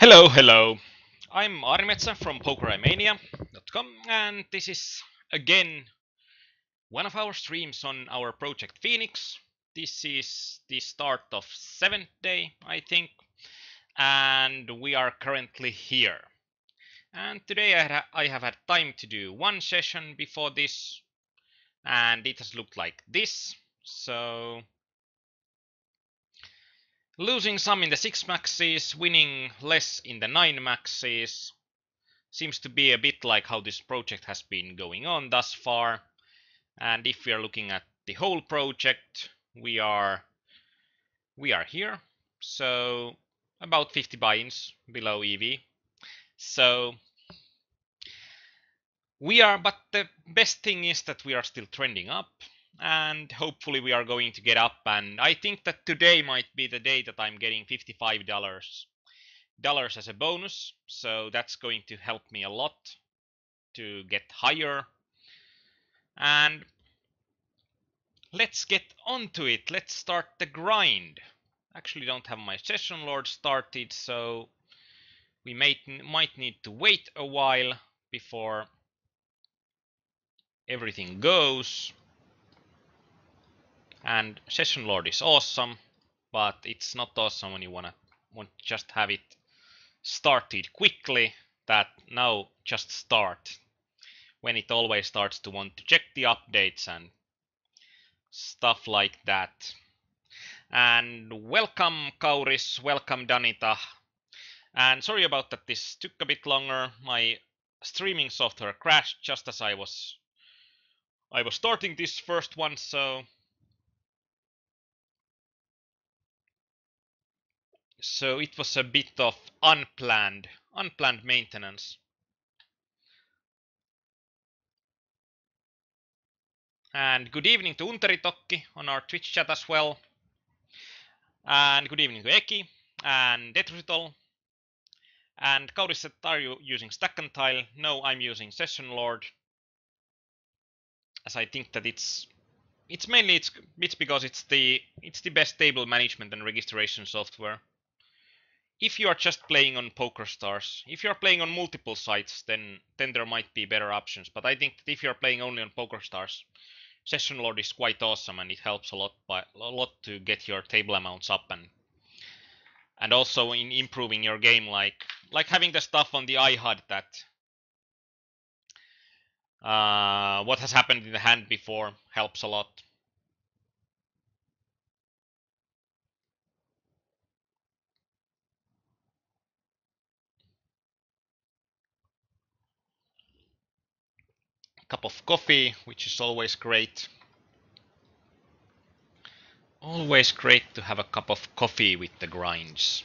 Hello, hello. I'm Aarnimetsa from Pokerimania.com, and this is again one of our streams on our project Phoenix. This is the start of 7th day, I think, and we are currently here. And today I have had time to do one session before this, and it has looked like this. So losing some in the 6 maxes, winning less in the 9 maxes. Seems to be a bit like how this project has been going on thus far. And if we are looking at the whole project, we are here. So about 50 buy-ins below EV. So but the best thing is that we are still trending up, and hopefully we are going to get up. And I think that today might be the day that I'm getting $55 as a bonus. So that's going to help me a lot to get higher. And let's get onto it. Let's start the grind. Actually don't have my session lord started, so we might need to wait a while before everything goes. And session lord is awesome, but it's not awesome when you want to just have it started quickly. That now just start, when it always starts to want to check the updates and stuff like that. And welcome Kauris, welcome Danita. And sorry about that, this took a bit longer. My streaming software crashed just as I was starting this first one, so it was a bit of unplanned maintenance. And good evening to Unteritokki on our Twitch chat as well. And good evening to Eki and Detrusitol. And Kauris said, are you using Stack and Tile? No, I'm using Session Lord, as I think that it's mainly because it's the best table management and registration software. If you are just playing on PokerStars, if you are playing on multiple sites, then there might be better options. But I think that if you are playing only on PokerStars, Session Lord is quite awesome, and it helps a lot to get your table amounts up, and also in improving your game, like having the stuff on the iHUD that what has happened in the hand before helps a lot. Cup of coffee, which is always great. Always great to have a cup of coffee with the grinds.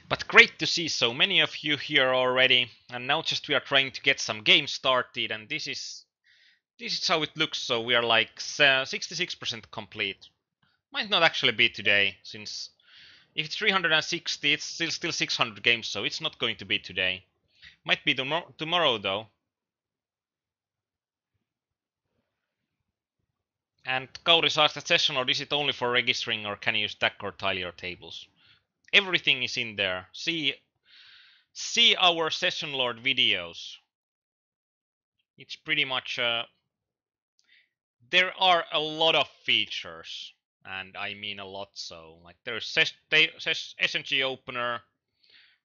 But great to see so many of you here already, and now just we are trying to get some games started, and this is how it looks. So we are like 66% complete. Might not actually be today, since if it's 360, it's still 600 games, so it's not going to be today. Might be tomorrow though. And Kauris asked that session, or is it only for registering, or can you stack or tile your tables? Everything is in there. See our session lord videos. It's pretty much there are a lot of features, and I mean a lot. So like there's SNG opener,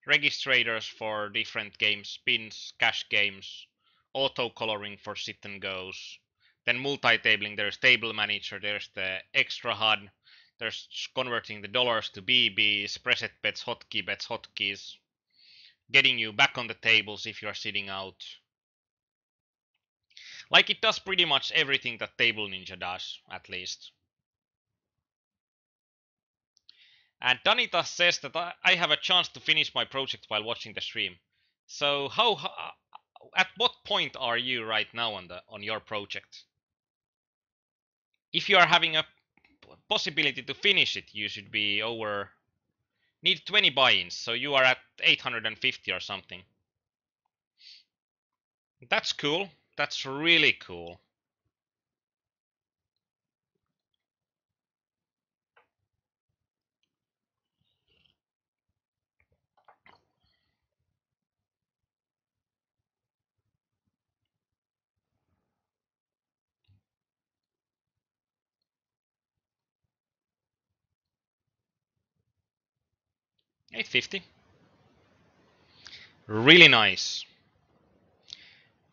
registrators for different games, spins, cash games, auto coloring for sit and goes, then multi-tabling. There's table manager, there's the extra HUD, there's converting the dollars to BBs, preset bets, hotkeys, getting you back on the tables if you're sitting out. Like it does pretty much everything that Table Ninja does, at least. And Danita says that I have a chance to finish my project while watching the stream. So at what point are you right now on your project? if you are having a possibility to finish it, you should be over, need 20 buy-ins, so you are at 850 or something. That's cool. That's really cool. $850. Really nice.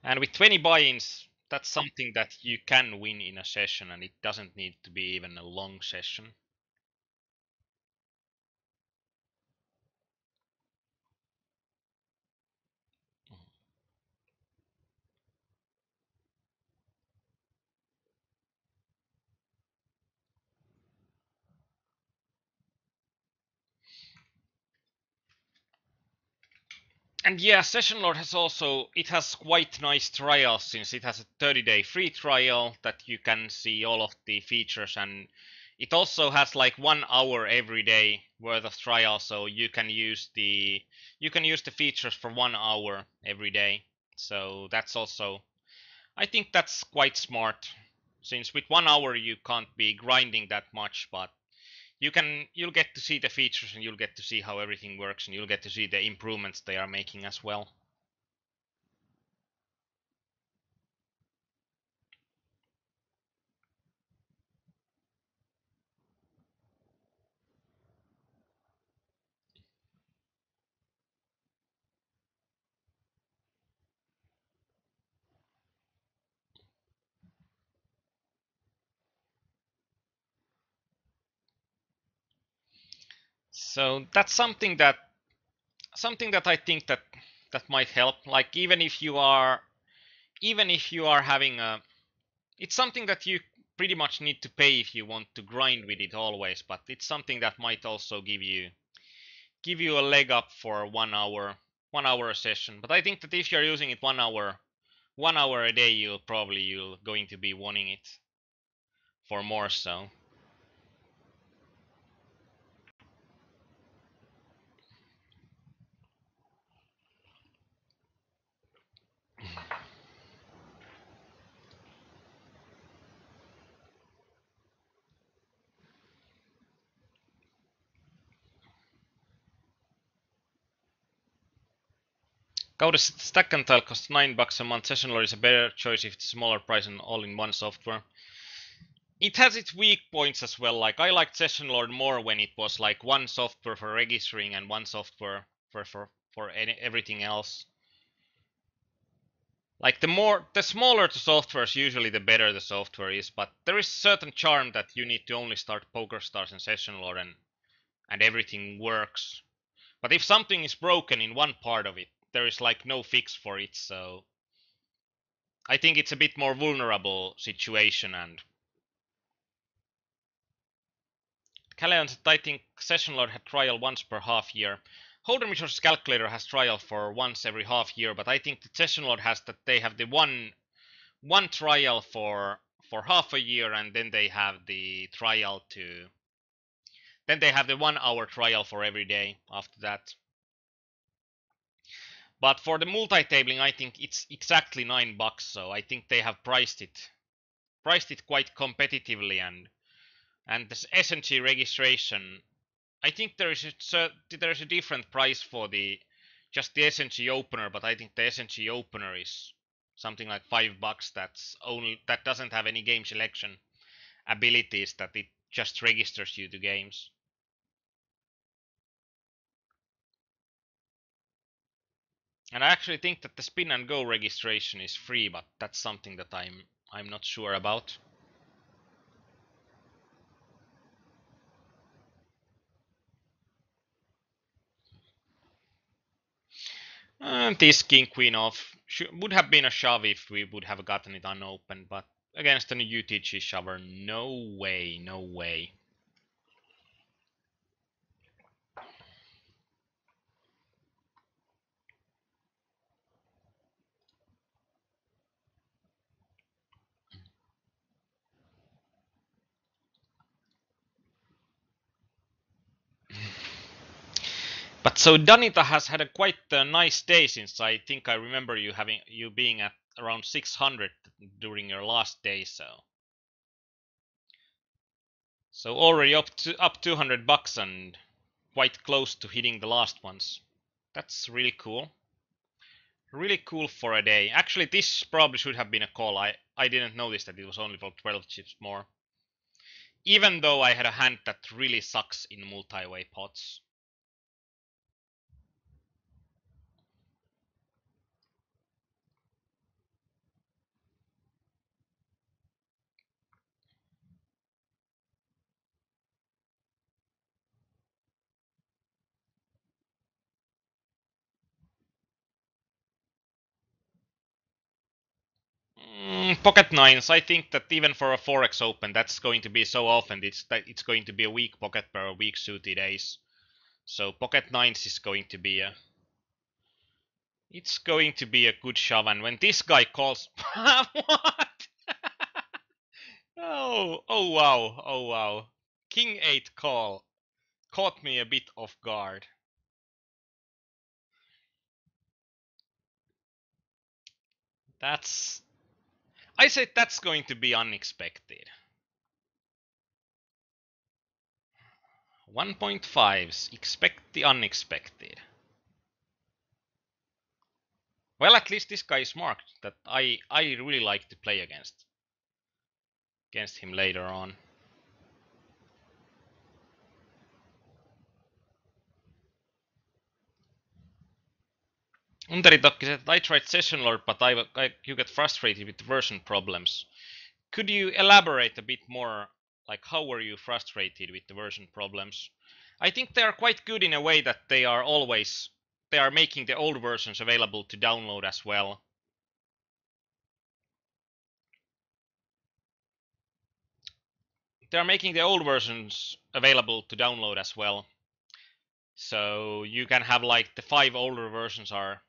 And with 20 buy-ins, that's something that you can win in a session, and it doesn't need to be even a long session. And yeah, Session Lord has also, it has quite nice trials, since it has a 30-day free trial that you can see all of the features, and it also has like 1 hour every day worth of trial, so you can use the features for 1 hour every day. So that's also, I think that's quite smart, since with 1 hour you can't be grinding that much, but you'll get to see the features, and you'll get to see how everything works, and you'll get to see the improvements they are making as well. So that's something that I think that might help. Like even if you are having a, it's something that you pretty much need to pay if you want to grind with it always, but it's something that might also give you a leg up for 1 hour a session. But I think that if you're using it 1 hour a day, you're going to be wanting it for more so. Go to Stack and Tile costs $9 a month. Session Lord is a better choice if it's a smaller price and all-in-one software. It has its weak points as well. Like I liked Session Lord more when it was like one software for registering and one software for everything else. Like the smaller the software is, usually the better the software is. But there is certain charm that you need to only start PokerStars and Session Lord, and everything works. But if something is broken in one part of it, there is like no fix for it. So I think it's a bit more vulnerable situation. And Calian said, I think Session Lord had trial once per half year. Aarnimetsa's calculator has trial for once every half year, but I think the Session Lord has that they have the one trial for half a year, and then they have the trial to then they have the 1 hour trial for every day after that. But for the multi-tabling, I think it's exactly $9, so I think they have priced it quite competitively, and this SNG registration, I think there is a different price for the just the SNG opener, but I think the SNG opener is something like $5. That doesn't have any game selection abilities. That it just registers you to games. And I actually think that the spin and go registration is free, but that's something that I'm not sure about. This king queen off would have been a shove if we would have gotten it unopened, but against an UTG shover, no way, no way. But so Danita has had a quite a nice day, since I think I remember you being at around 600 during your last day. So already up 200 bucks and quite close to hitting the last ones. That's really cool. Really cool for a day. Actually, this probably should have been a call. I didn't notice that it was only for 12 chips more. Even though I had a hand that really sucks in multi-way pots. Pocket nines. I think that even for a Forex Open, that's going to be so often. It's going to be a weak pocket pair or weak suited ace. So pocket nines is going to be a. It's going to be a good shove. And when this guy calls, what? Oh wow, oh wow. King 8 call caught me a bit off guard. That's. I said that's going to be unexpected. 1.5s. Expect the unexpected. Well, at least this guy is marked that I really like to play against him later on. Unteritokki said, I tried Session Lord, but you get frustrated with version problems. Could you elaborate a bit more? Like, how were you frustrated with the version problems? I think they are quite good in a way that they are making the old versions available to download as well. They are making the old versions available to download as well. So you can have like the 5 older versions are.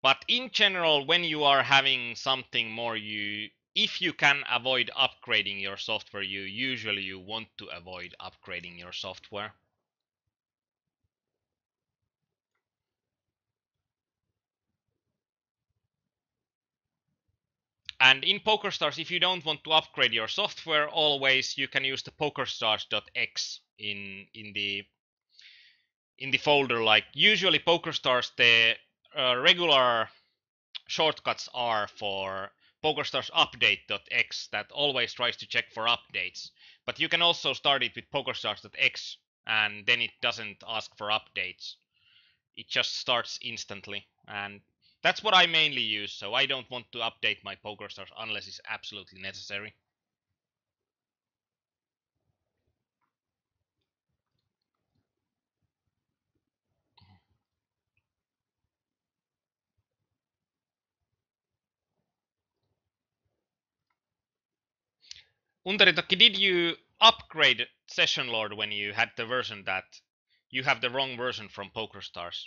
But in general, when you are having something more, if you can avoid upgrading your software, you want to avoid upgrading your software. And in PokerStars, if you don't want to upgrade your software, always you can use the PokerStars.exe in the folder. Like usually PokerStars, the regular shortcuts are for PokerStars update.exe that always tries to check for updates. But you can also start it with PokerStars.exe and then it doesn't ask for updates. It just starts instantly. And that's what I mainly use, so I don't want to update my PokerStars unless it's absolutely necessary. Unteritaki, did you upgrade Session Lord when you had the version that you have the wrong version from PokerStars?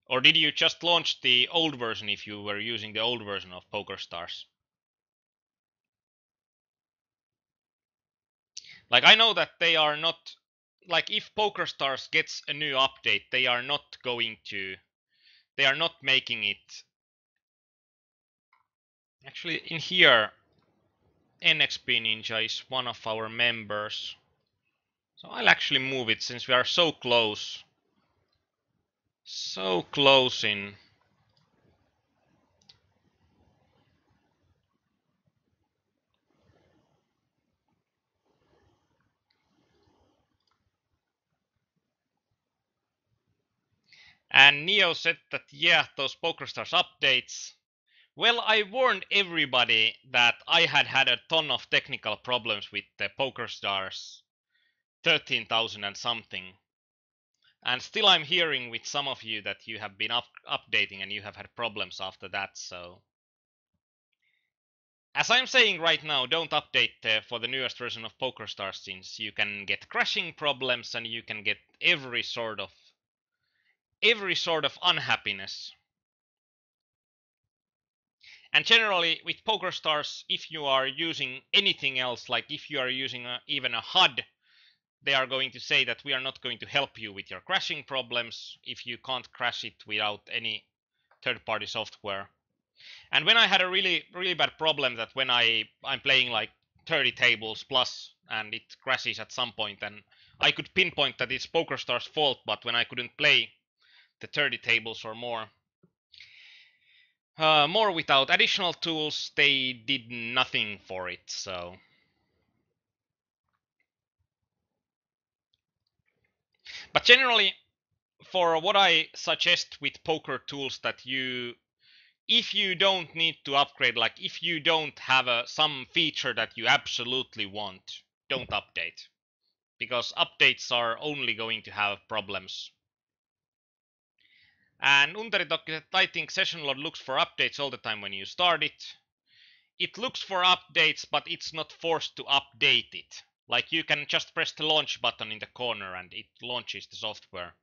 Or did you just launch the old version if you were using the old version of PokerStars? Like I know that they are not, like if PokerStars gets a new update, they are not making it. Actually in here NXP Ninja is one of our members. So I'll actually move it since we are so close. So close in. And Neo said that yeah, those PokerStars updates. Well, I warned everybody that I had a ton of technical problems with the PokerStars 13,000 and something. And still I'm hearing with some of you that you have been updating and you have had problems after that, so. As I'm saying right now, don't update for the newest version of PokerStars since you can get crashing problems and you can get every sort of unhappiness. And generally with PokerStars, if you are using anything else, like if you are using even a HUD, they are going to say that we are not going to help you with your crashing problems if you can't crash it without any third-party software. And when I had a really bad problem that when I'm playing like 30 tables plus and it crashes at some point, and I could pinpoint that it's PokerStar's fault, but when I couldn't play the 30 tables or more without additional tools, they did nothing for it. So but generally, for what I suggest with poker tools, that if you don't need to upgrade, like if you don't have some feature that you absolutely want, don't update, because updates are only going to have problems. And Unteri, I think Session Load looks for updates all the time when you start it. It looks for updates, but it's not forced to update it. Like you can just press the launch button in the corner and it launches the software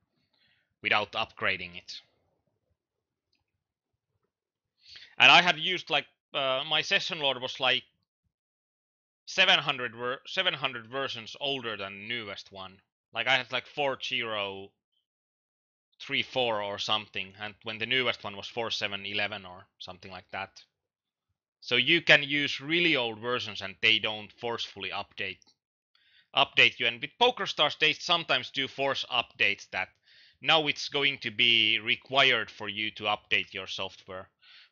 without upgrading it. And I had used like my session load was like 700 versions older than the newest one. Like I had like 4034 or something, and when the newest one was 4711 or something like that. So you can use really old versions and they don't forcefully update you. And with PokerStars, they sometimes do force updates that now it's going to be required for you to update your software.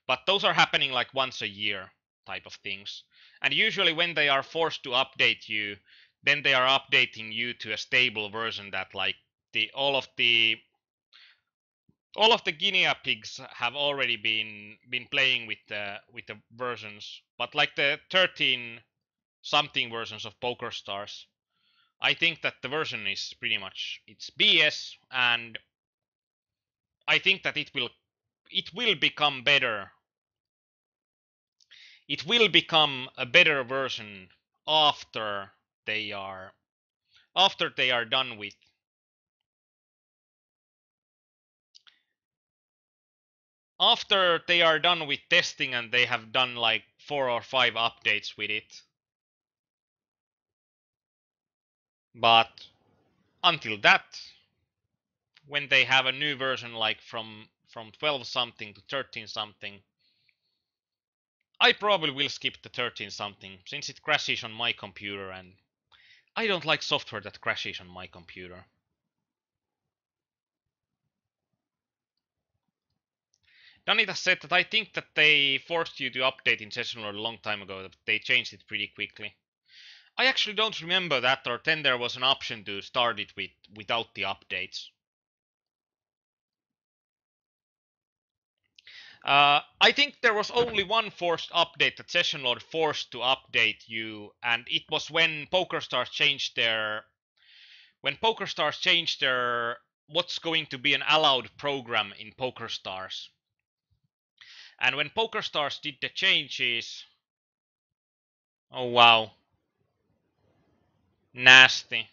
But those are happening like once a year type of things. And usually when they are forced to update you, then they are updating you to a stable version that like all of the guinea pigs have already been playing with the versions. But like the 13 something versions of PokerStars, I think that the version is pretty much it's BS, and I think that it will become better. It will become a better version after they are done with testing and they have done like 4 or 5 updates with it. But until that, when they have a new version like from 12 something to 13 something, I probably will skip the 13 something since it crashes on my computer, and I don't like software that crashes on my computer. Danita said that I think that they forced you to update in session load a long time ago, that they changed it pretty quickly. I actually don't remember that, or then there was an option to start it without the updates. I think there was only one forced update that session load forced to update you, and it was when PokerStars changed their what's going to be an allowed program in PokerStars. And when PokerStars did the changes, oh wow, nasty.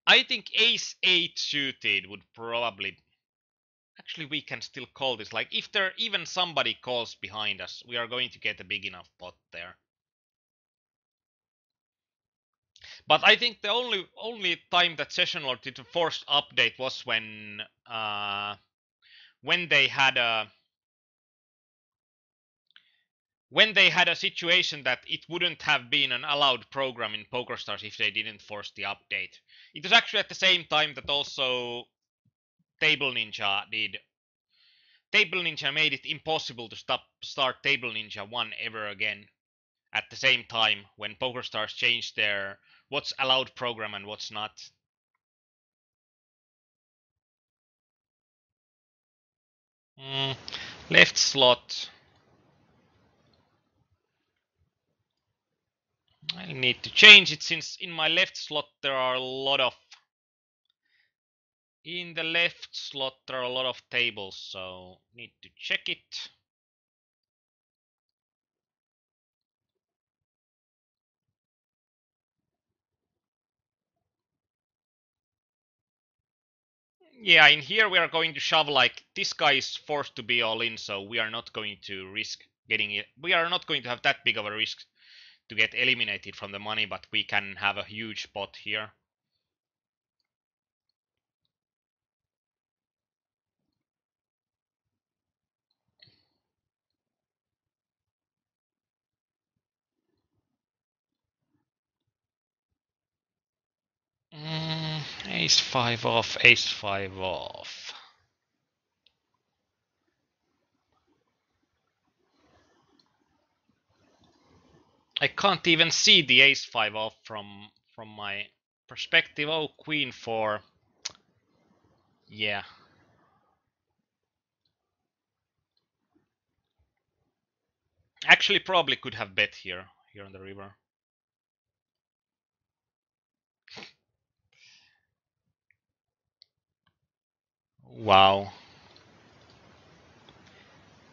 I think Ace 8 suited would probably. Actually, we can still call this. Like, if there even somebody calls behind us, we are going to get a big enough pot there. But I think the only time that Session Lord did a forced update was when they had a situation that it wouldn't have been an allowed program in PokerStars if they didn't force the update. It was actually at the same time that also Table Ninja made it impossible to start Table Ninja 1 ever again at the same time when PokerStars changed their what's allowed program and what's not. Left slot. I need to change it since in my left slot there are a lot of tables, so need to check it. Yeah, in here we are going to shove like this guy is forced to be all in, so we are not going to risk getting it. We are not going to have that big of a risk to get eliminated from the money, but we can have a huge pot here. Ace 5 off, ace 5 off. I can't even see the ace 5 off from my perspective. Oh, queen 4. Yeah. Actually, probably could have bet here on the river. Wow.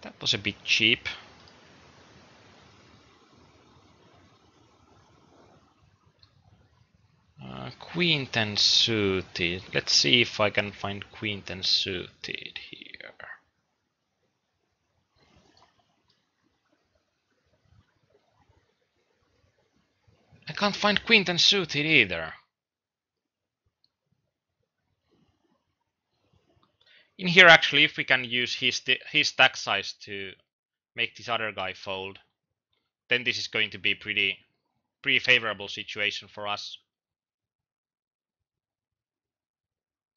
That was a bit cheap. Queen 10 suited. Let's see if I can find queen 10 suited here. I can't find queen 10 suited either. In here, actually, if we can use his stack size to make this other guy fold, then this is going to be pretty favorable situation for us.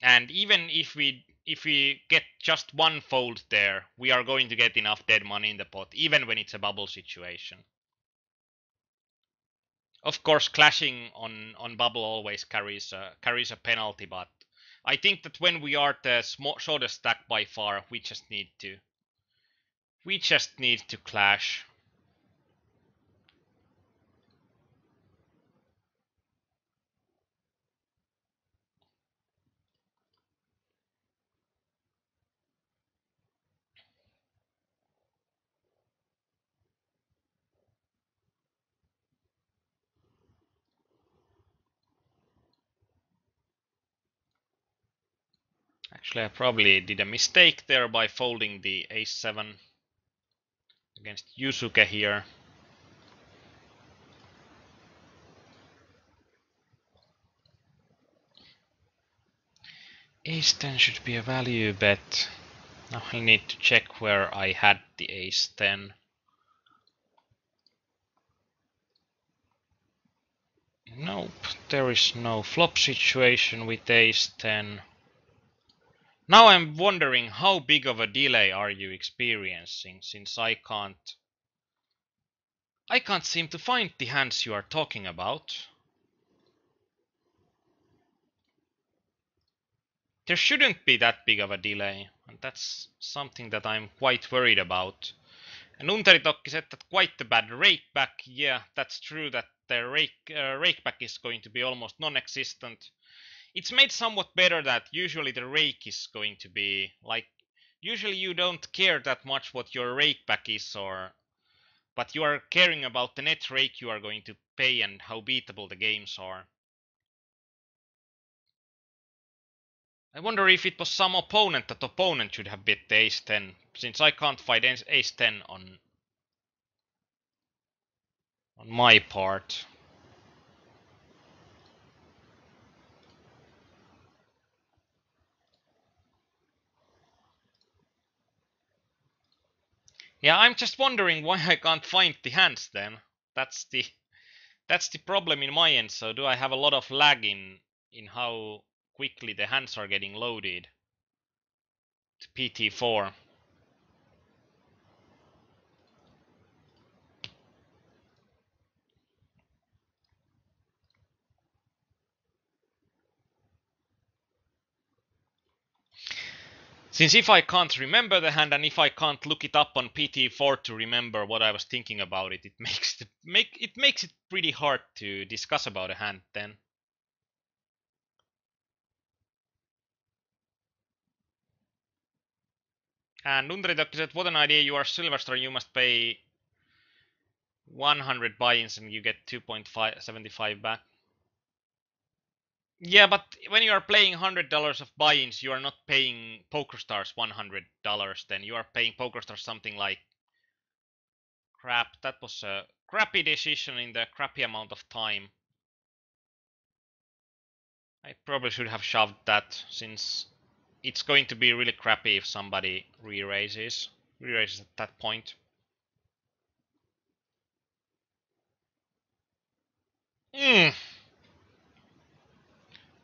And even if we get just one fold there, we are going to get enough dead money in the pot, even when it's a bubble situation. Of course, clashing on bubble always carries a penalty, but I think that when we are the shortest stack by far, we just need to clash. Actually, I probably did a mistake there by folding the ace 7 against Yusuke here. Ace 10 should be a value bet. Now I need to check where I had the ace 10. Nope, there is no flop situation with ace 10. Now I'm wondering how big of a delay are you experiencing, since I can't seem to find the hands you are talking about. There shouldn't be that big of a delay, and that's something that I'm quite worried about. And Unteritokki said that quite a bad rakeback. Yeah, that's true that the rakeback is going to be almost non-existent. It's made somewhat better that usually the rake is going to be like, usually you don't care that much what your rakeback is, but you are caring about the net rake you are going to pay and how beatable the games are. I wonder if it was some opponent that opponent should have bet the ace 10, since I can't find ace 10 on my part. Yeah, I'm just wondering why I can't find the hands then. That's the problem in my end. So do I have a lot of lag in how quickly the hands are getting loaded to PT4? Since if I can't remember the hand and if I can't look it up on PT4 to remember what I was thinking about it, it makes it pretty hard to discuss about a hand then. And Undritok said, what an idea, you are Silverstar, you must pay 100 buy-ins and you get 2.75 back. Yeah, but when you are playing $100 of buy-ins, you are not paying PokerStars $100 then. You are paying PokerStars something like crap. That was crappy decision in the crappy amount of time. I probably should have shoved that, since it's going to be really crappy if somebody re-raises at that point.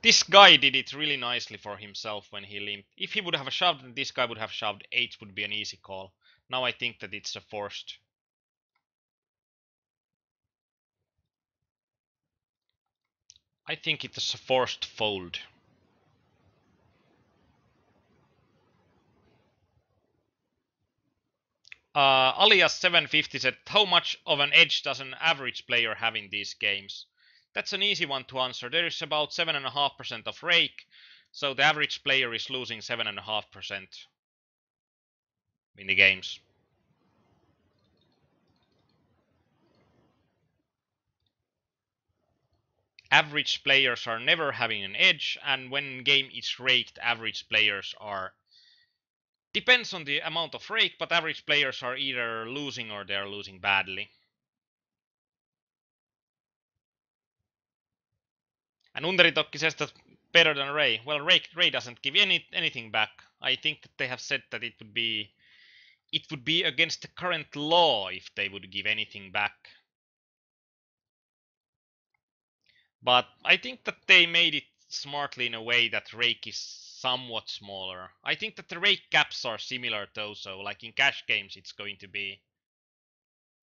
This guy did it really nicely for himself when he limped. If he would have shoved and this guy would have shoved, 8 would be an easy call. Now I think that it's a forced. I think it's a forced fold. Alias 750 said, how much of an edge does an average player have in these games? That's an easy one to answer. There is about 7.5% of rake, so the average player is losing 7.5% in the games. Average players are never having an edge, and when game is raked, average players are, depends on the amount of rake, but average players are either losing or they're losing badly. And Underitokki says that better than Ray. Well, Ray doesn't give anything back. I think that they have said that it would be against the current law if they would give anything back. But I think that they made it smartly in a way that rake is somewhat smaller. I think that the rake caps are similar though, so like in cash games it's going to be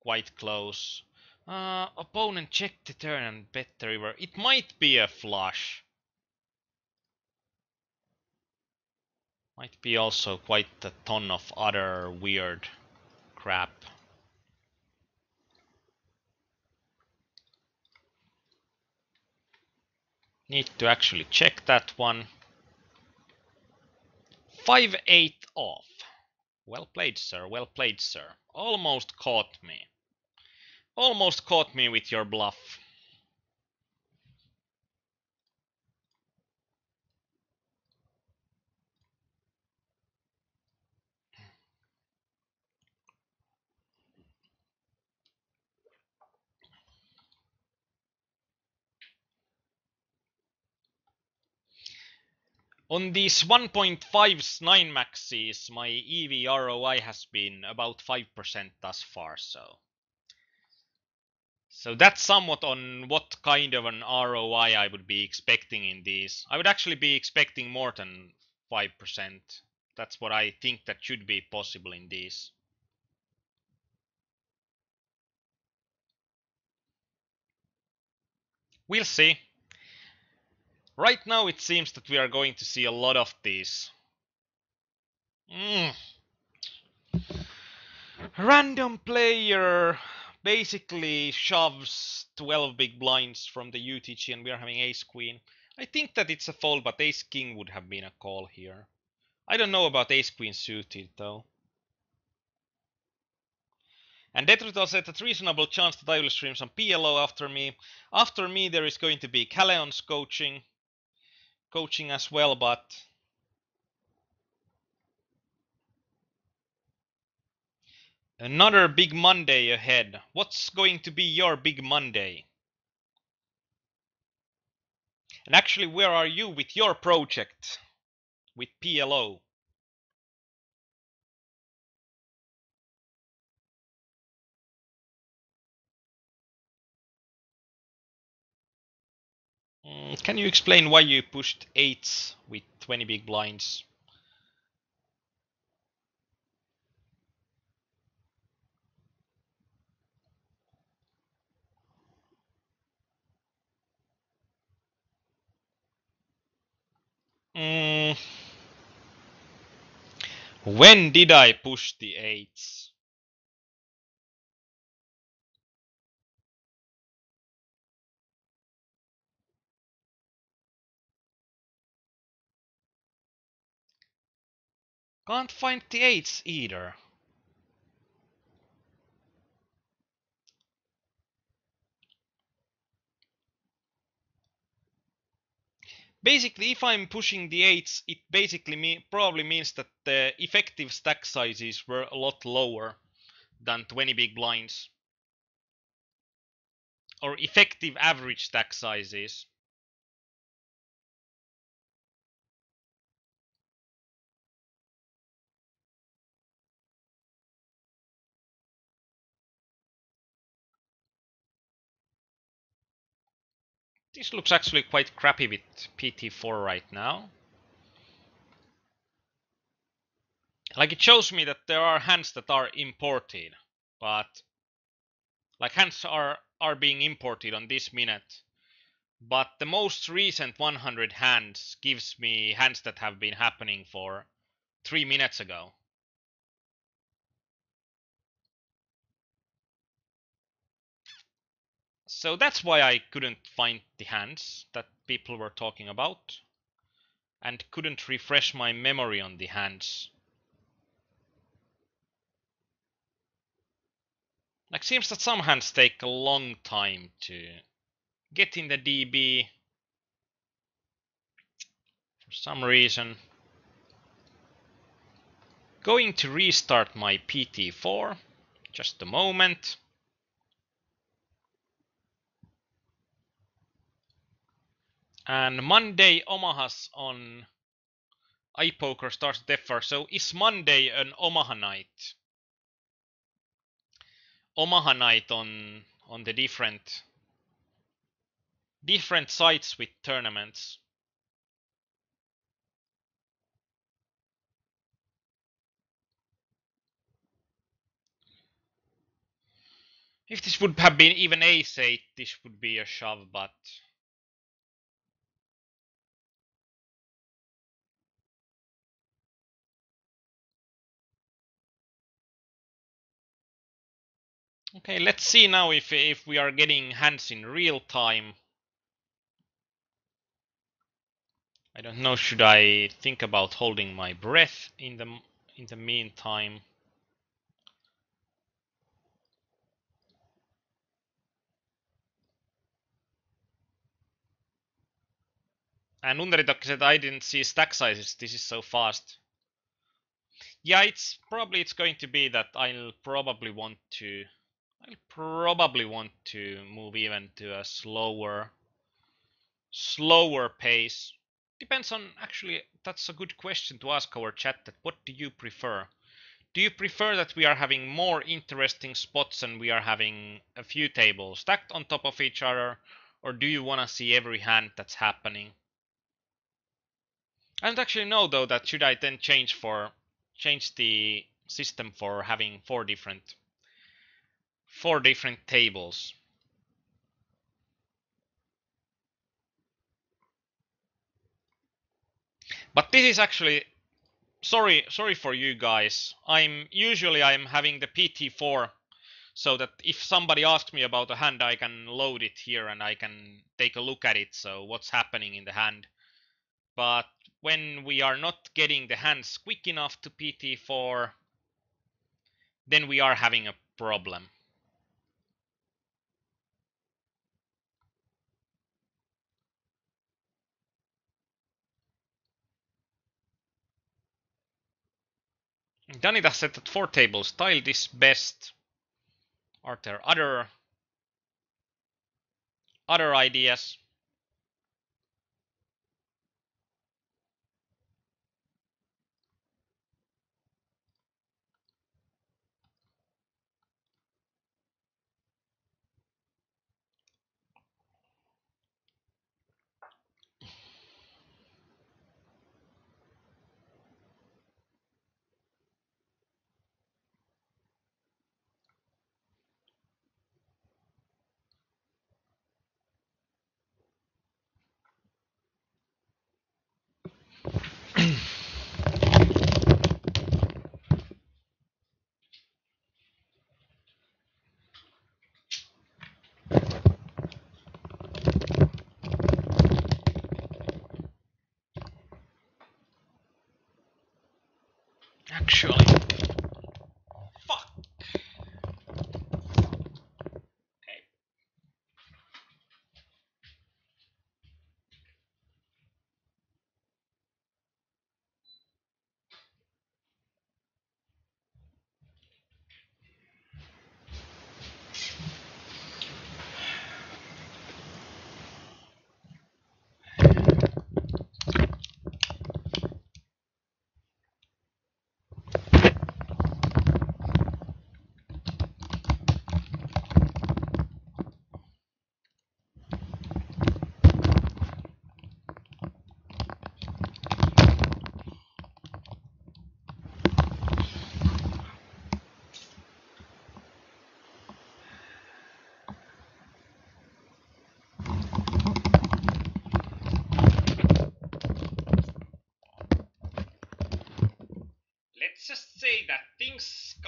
quite close. Opponent checked the turn and bet the river. It might be a flush. Might be also quite a ton of other weird crap. Need to actually check that one. 5-8 off. Well played, sir. Well played, sir. Almost caught me. Almost caught me with your bluff. On these 1.59 maxes, my EV ROI has been about 5% thus far, so that's somewhat on what kind of an ROI I would be expecting in these. I would actually be expecting more than 5%. That's what I think that should be possible in these. We'll see. Right now it seems that we are going to see a lot of these. Random player basically shoves 12 big blinds from the UTG and we are having ace queen. I think that it's a fold, but ace king would have been a call here. I don't know about ace queen suited though. And Detrital said that reasonable chance that I will stream some PLO after me. After me there is going to be Kaleon's coaching as well, but another big Monday ahead. What's going to be your big Monday? And actually, where are you with your project? With PLO? Can you explain why you pushed 8s with 20 big blinds? When did I push the 8s? Can't find the 8s either. Basically, if I'm pushing the 8s, it basically probably means that the effective stack sizes were a lot lower than 20 big blinds. or effective average stack sizes. This looks actually quite crappy with PT4 right now. Like, it shows me that there are hands that are imported, but like hands are being imported on this minute. But the most recent 100 hands gives me hands that have been happening for 3 minutes ago. So that's why I couldn't find the hands that people were talking about, and couldn't refresh my memory on the hands. Like, seems that some hands take a long time to get in the DB for some reason. Going to restart my PT4. Just a moment. And Monday Omaha's on iPoker starts differ. So is Monday an Omaha night? Omaha night on the different sites with tournaments. If this would have been even ace-8, this would be a shove, but okay, let's see now if we are getting hands in real time. I don't know, should I think about holding my breath in the meantime? And Underitokki said I didn't see stack sizes, this is so fast. Yeah, it's going to be that I'll probably want to move even to a slower pace. Depends on, actually, that's a good question to ask our chat, that what do you prefer? Do you prefer that we are having more interesting spots and we are having a few tables stacked on top of each other, or do you want to see every hand that's happening? I don't actually know though that should I then change the system for having four different tables. But this is actually, sorry for you guys. I'm having the PT4 so that if somebody asks me about a hand, I can load it here and I can take a look at it, so what's happening in the hand. But when we are not getting the hands quick enough to PT4, then we are having a problem. Danita said that 4 tables tiled is best. Are there other ideas?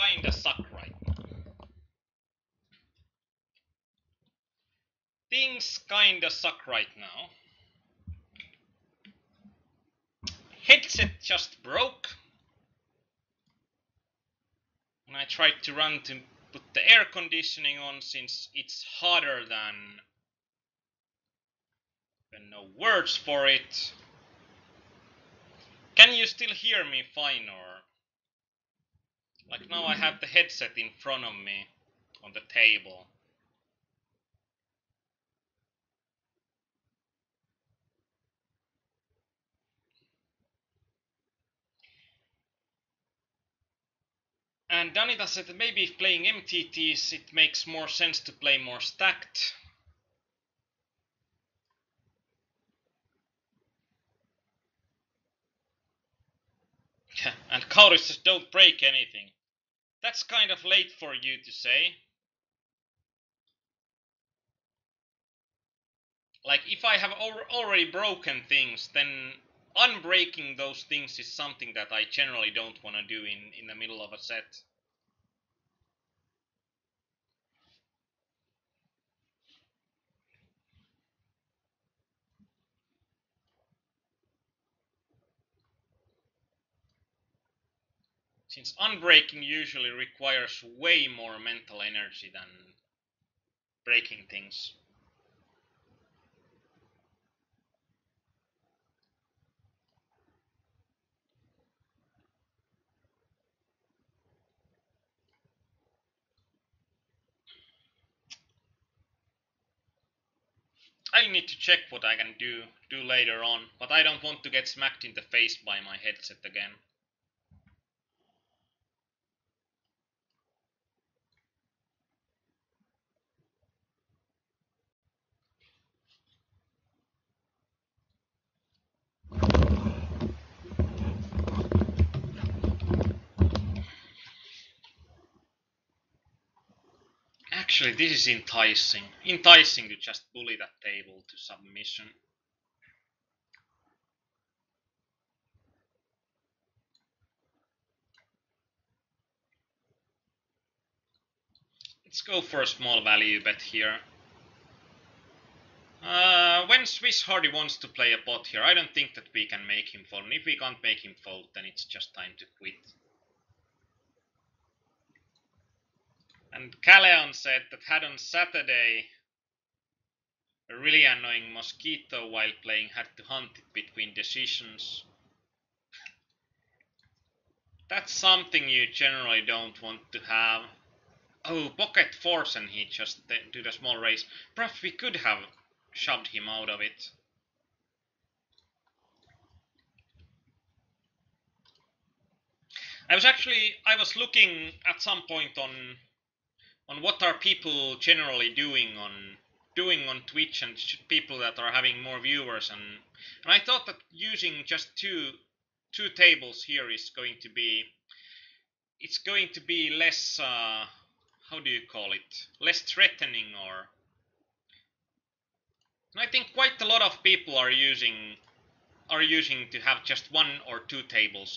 kinda suck right now. Things kinda suck right now. Headset just broke. And I tried to run to put the air conditioning on since it's hotter than... no words for it. Can you still hear me fine, or... like now I have the headset in front of me on the table. And Danita said that maybe if playing MTTs it makes more sense to play more stacked. And Kauris says don't break anything. That's kind of late for you to say. Like, if I have already broken things, then unbreaking those things is something that I generally don't want to do in the middle of a set. Since unbreaking usually requires way more mental energy than breaking things. I'll need to check what I can do later on, but I don't want to get smacked in the face by my headset again. Actually, this is enticing. Enticing to just bully that table to submission. Let's go for a small value bet here. When Swiss Hardy wants to play a pot here, I don't think that we can make him fold. And if we can't make him fold, then it's just time to quit. And Caleon said that had on Saturday a really annoying mosquito while playing, had to hunt it between decisions. That's something you generally don't want to have. Oh, pocket force, and he just did a small raise. Perhaps we could have shoved him out of it. I was looking at some point on what are people generally doing on Twitch, and people that are having more viewers, and I thought that using just two tables here is going to be, it's going to be less how do you call it, less threatening, or I think quite a lot of people are using to have just one or two tables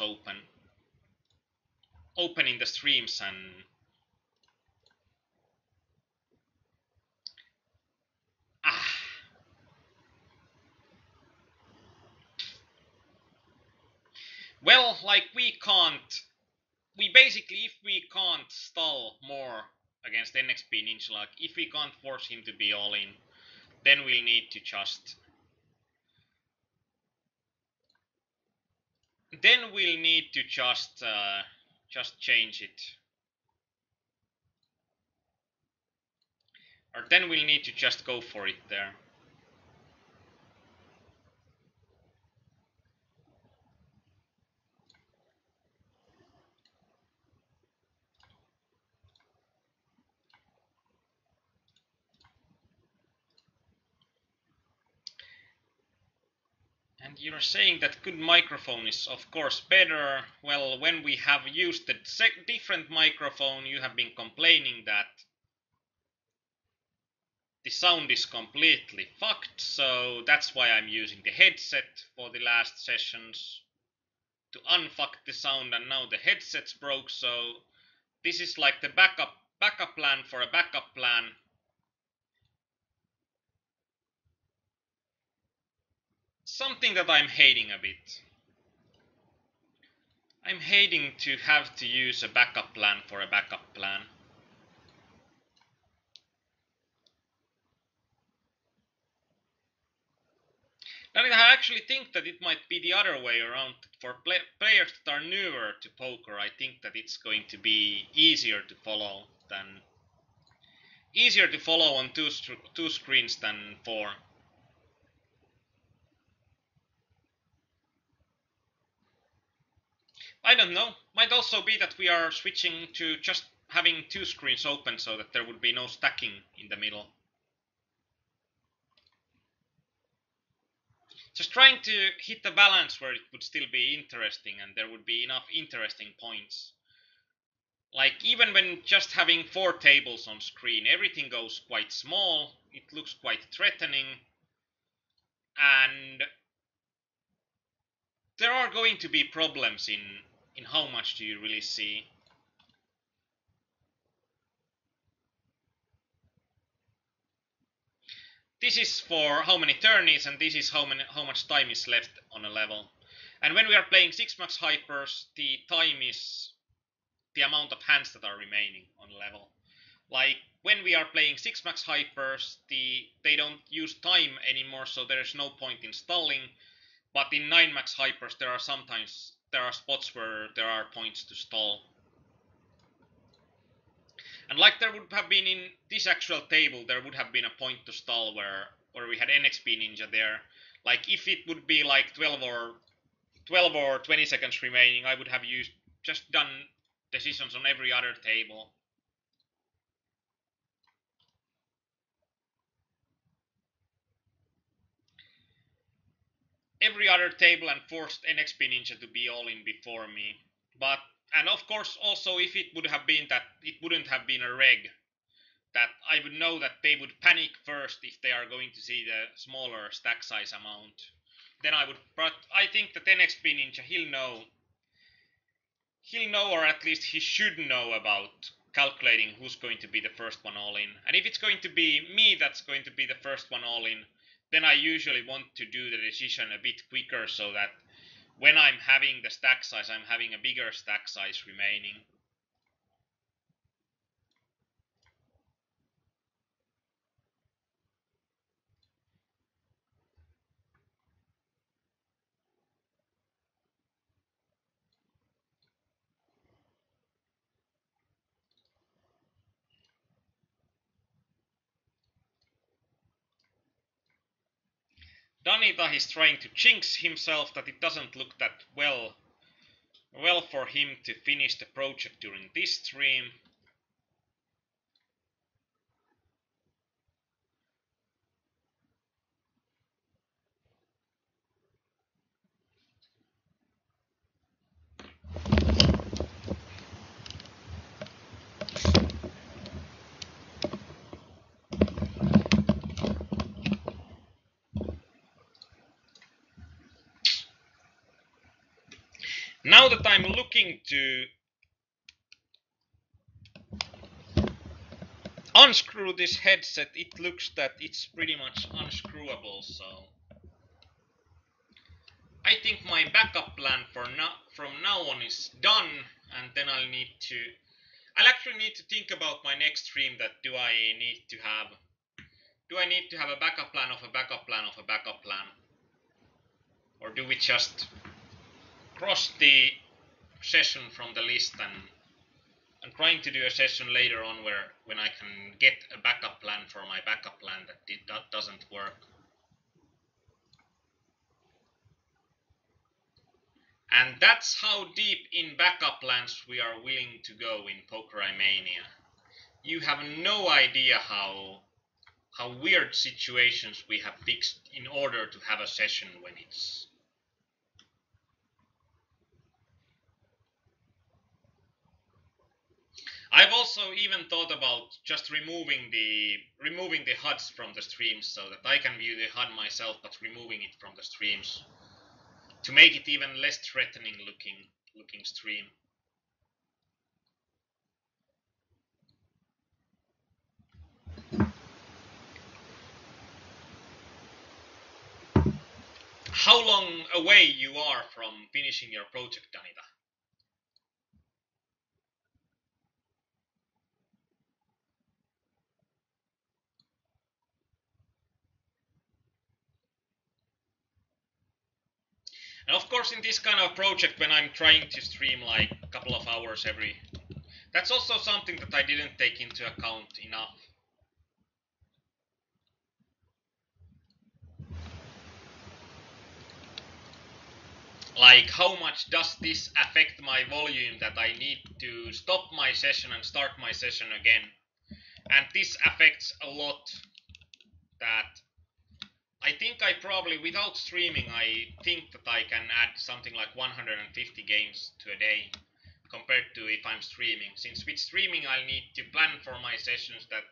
open in the streams. And well, like we basically, if we can't stall more against NXP Ninja, like if we can't force him to be all in, then we'll need to just change it. Or then we'll need to just go for it there. And you're saying that good microphone is of course better. Well, when we have used the different microphone, you have been complaining that the sound is completely fucked, so that's why I'm using the headset for the last sessions to unfuck the sound, and now the headset's broke, so This is like the backup plan for a backup plan. Something that I'm hating a bit. I'm hating to have to use a backup plan for a backup plan. I mean, I actually think that it might be the other way around. For players that are newer to poker, I think that it's going to be easier to follow on two screens than four. I don't know. Might also be that we are switching to just having two screens open so that there would be no stacking in the middle. Just trying to hit the balance where it would still be interesting and there would be enough interesting points. Like, even when just having 4 tables on screen, everything goes quite small, it looks quite threatening, and there are going to be problems in how much do you really see. This is for how many turnies, and this is how much time is left on a level. And when we are playing 6 max hypers, the time is the amount of hands that are remaining on a level. Like, when we are playing 6 max hypers, they don't use time anymore, so there is no point in stalling. But in 9 max hypers, there are spots where there are points to stall. And like there would have been in this actual table, there would have been a point to stall where we had NXP Ninja there. Like, if it would be like 12 or 20 seconds remaining, I would have just done decisions on every other table. Every other table and forced NXP Ninja to be all in before me. And of course also, if it would have been that it wouldn't have been a reg, that I would know that they would panic first if they are going to see the smaller stack size amount. Then I would, but I think that NXP Ninja, he'll know, or at least he should know about calculating who's going to be the first one all in. And if it's going to be me that's going to be the first one all in, then I usually want to do the decision a bit quicker so that when I'm having the stack size, I'm having a bigger stack size remaining. Danita is trying to jinx himself that it doesn't look that well for him to finish the project during this stream. Now that I'm looking to unscrew this headset, it looks that it's pretty much unscrewable, so I think my backup plan from now on is done, and then I'll actually need to think about my next stream. That do I need to have a backup plan of a backup plan of a backup plan, or do we just cross the session from the list and I'm trying to do a session later on when I can get a backup plan for my backup plan that doesn't work. And that's how deep in backup plans we are willing to go in Pokerimania. You have no idea how weird situations we have fixed in order to have a session when it's... I've also even thought about just removing the HUDs from the streams so that I can view the HUD myself, but removing it from the streams to make it even less threatening looking stream. how long away you are from finishing your project, Danita? And of course, in this kind of project, when I'm trying to stream like a couple of hours every, that's also something that I didn't take into account enough. Like, how much does this affect my volume that I need to stop my session and start my session again? And this affects a lot. That I think I probably, without streaming, I think that I can add something like 150 games to a day compared to if I'm streaming. Since with streaming I need to plan for my sessions, that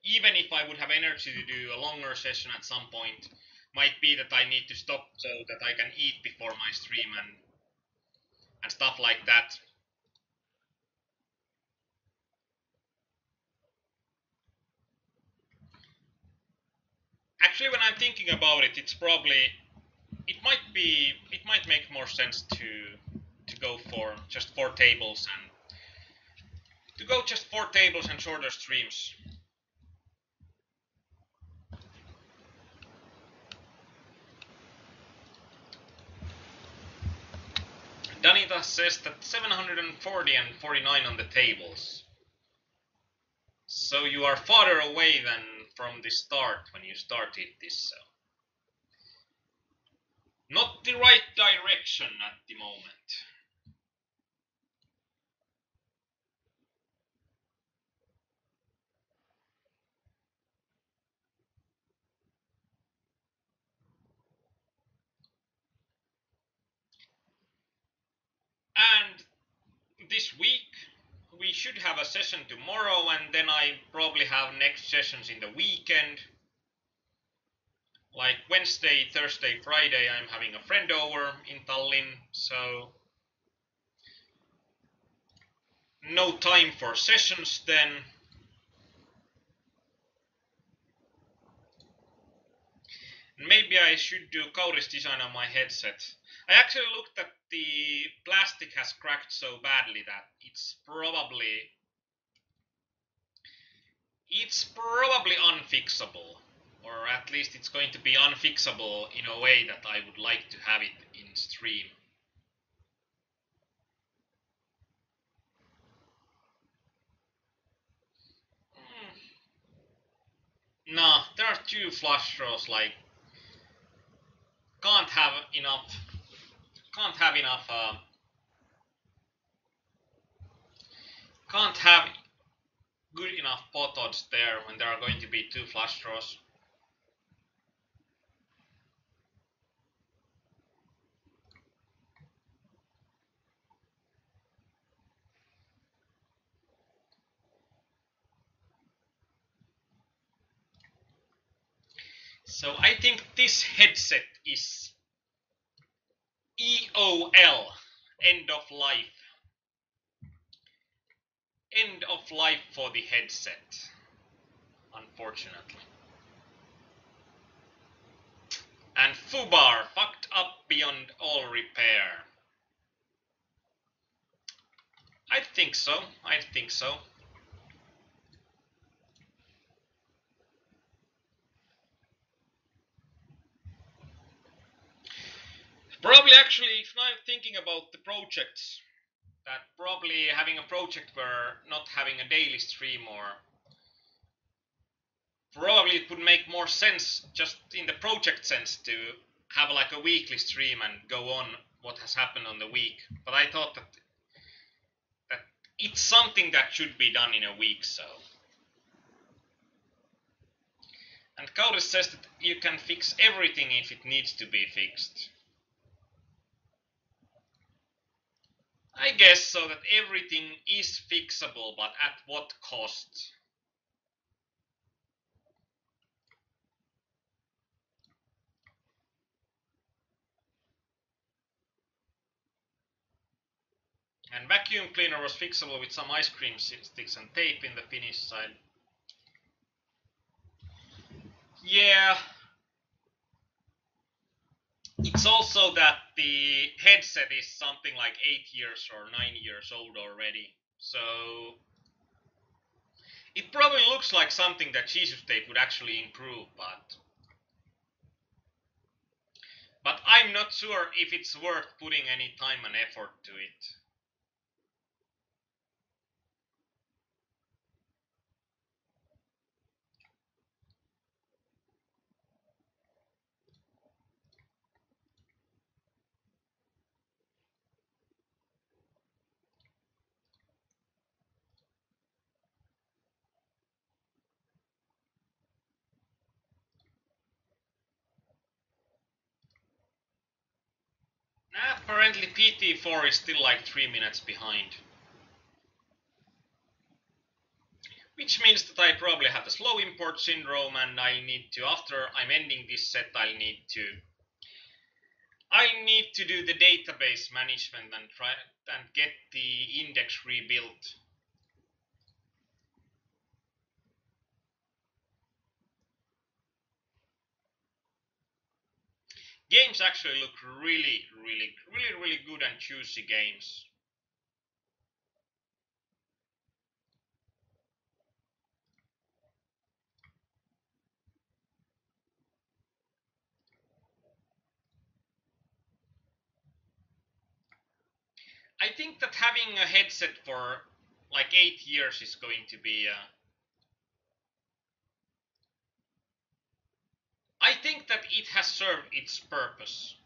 even if I would have energy to do a longer session at some point, might be that I need to stop so that I can eat before my stream and stuff like that. Actually, when I'm thinking about it, it's probably, it might make more sense to go for just 4 tables and to go just 4 tables and shorter streams. Danita says that 740 and 49 on the tables. So you are farther away than from the start when you started this. So not the right direction at the moment. And this week we should have a session tomorrow, and then I probably have next sessions in the weekend. Like Wednesday, Thursday, Friday, I'm having a friend over in Tallinn, so no time for sessions then. Maybe I should do Kauri's design on my headset. I actually looked at the plastic has cracked so badly that it's probably unfixable, or at least it's going to be unfixable in a way that I would like to have it in stream. No, there are 2 flush draws, like can't have enough can't have good enough pot odds there when there are going to be 2 flush draws. So I think this headset is EOL, end of life. End of life for the headset, unfortunately. And Fubar, fucked up beyond all repair. I think so. Probably, actually, if I'm thinking about the projects, that probably having a project where not having a daily stream, or probably it would make more sense just in the project sense to have like a weekly stream and go on what has happened on the week. But I thought that it's something that should be done in a week, so. And Kauri says that you can fix everything if it needs to be fixed. I guess so, that everything is fixable, but at what cost? And vacuum cleaner was fixable with some ice cream sticks and tape in the finish side. Yeah. It's also that the headset is something like 8 years or 9 years old already. So it probably looks like something that Jesus Tape would actually improve, but I'm not sure if it's worth putting any time and effort to it. Apparently PT4 is still like 3 minutes behind. Which means that I probably have the slow import syndrome and I need to, after I'm ending this set, I'll need to do the database management and try and get the index rebuilt. Games actually look really good and juicy games. I think that having a headset for like 8 years is going to be. I think that it has served its purpose.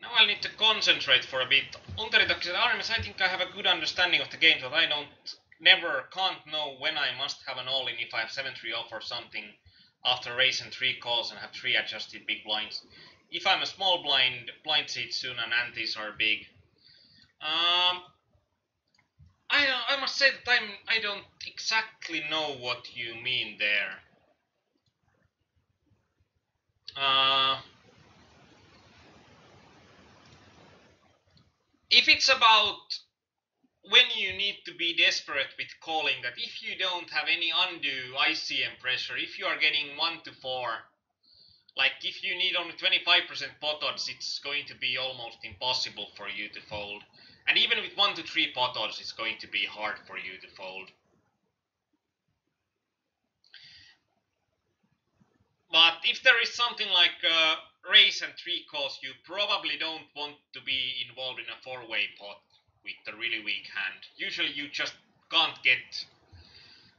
Now I'll need to concentrate for a bit. Aarnimetsa, I think I have a good understanding of the game, but I can't know when I must have an all-in if I have 7-3 off or something after race and 3 calls and have 3 adjusted big blinds. If I'm a small blind seat soon and antes are big. I must say that I don't exactly know what you mean there. If it's about when you need to be desperate with calling, that if you don't have any undue ICM pressure, if you are getting 1 to 4, like if you need only 25% pot odds, it's going to be almost impossible for you to fold. And even with 1 to 3 pot odds, it's going to be hard for you to fold. But if there is something like raise and 3 calls, you probably don't want to be involved in a 4-way pot with a really weak hand. Usually you just can't get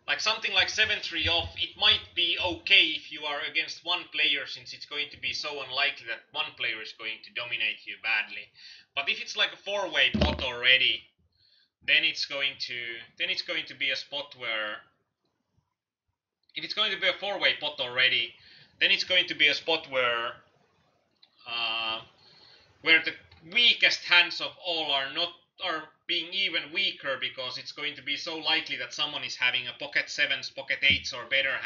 like something like 7-3 off. It might be okay if you are against one player, since it's going to be so unlikely that one player is going to dominate you badly. But if it's like a 4-way pot already, then it's going to be a spot where if it's going to be a 4-way pot already, then it's going to be a spot uh, where the weakest hands of all are being even weaker, because it's going to be so likely that someone is having a pocket sevens, pocket eights, or better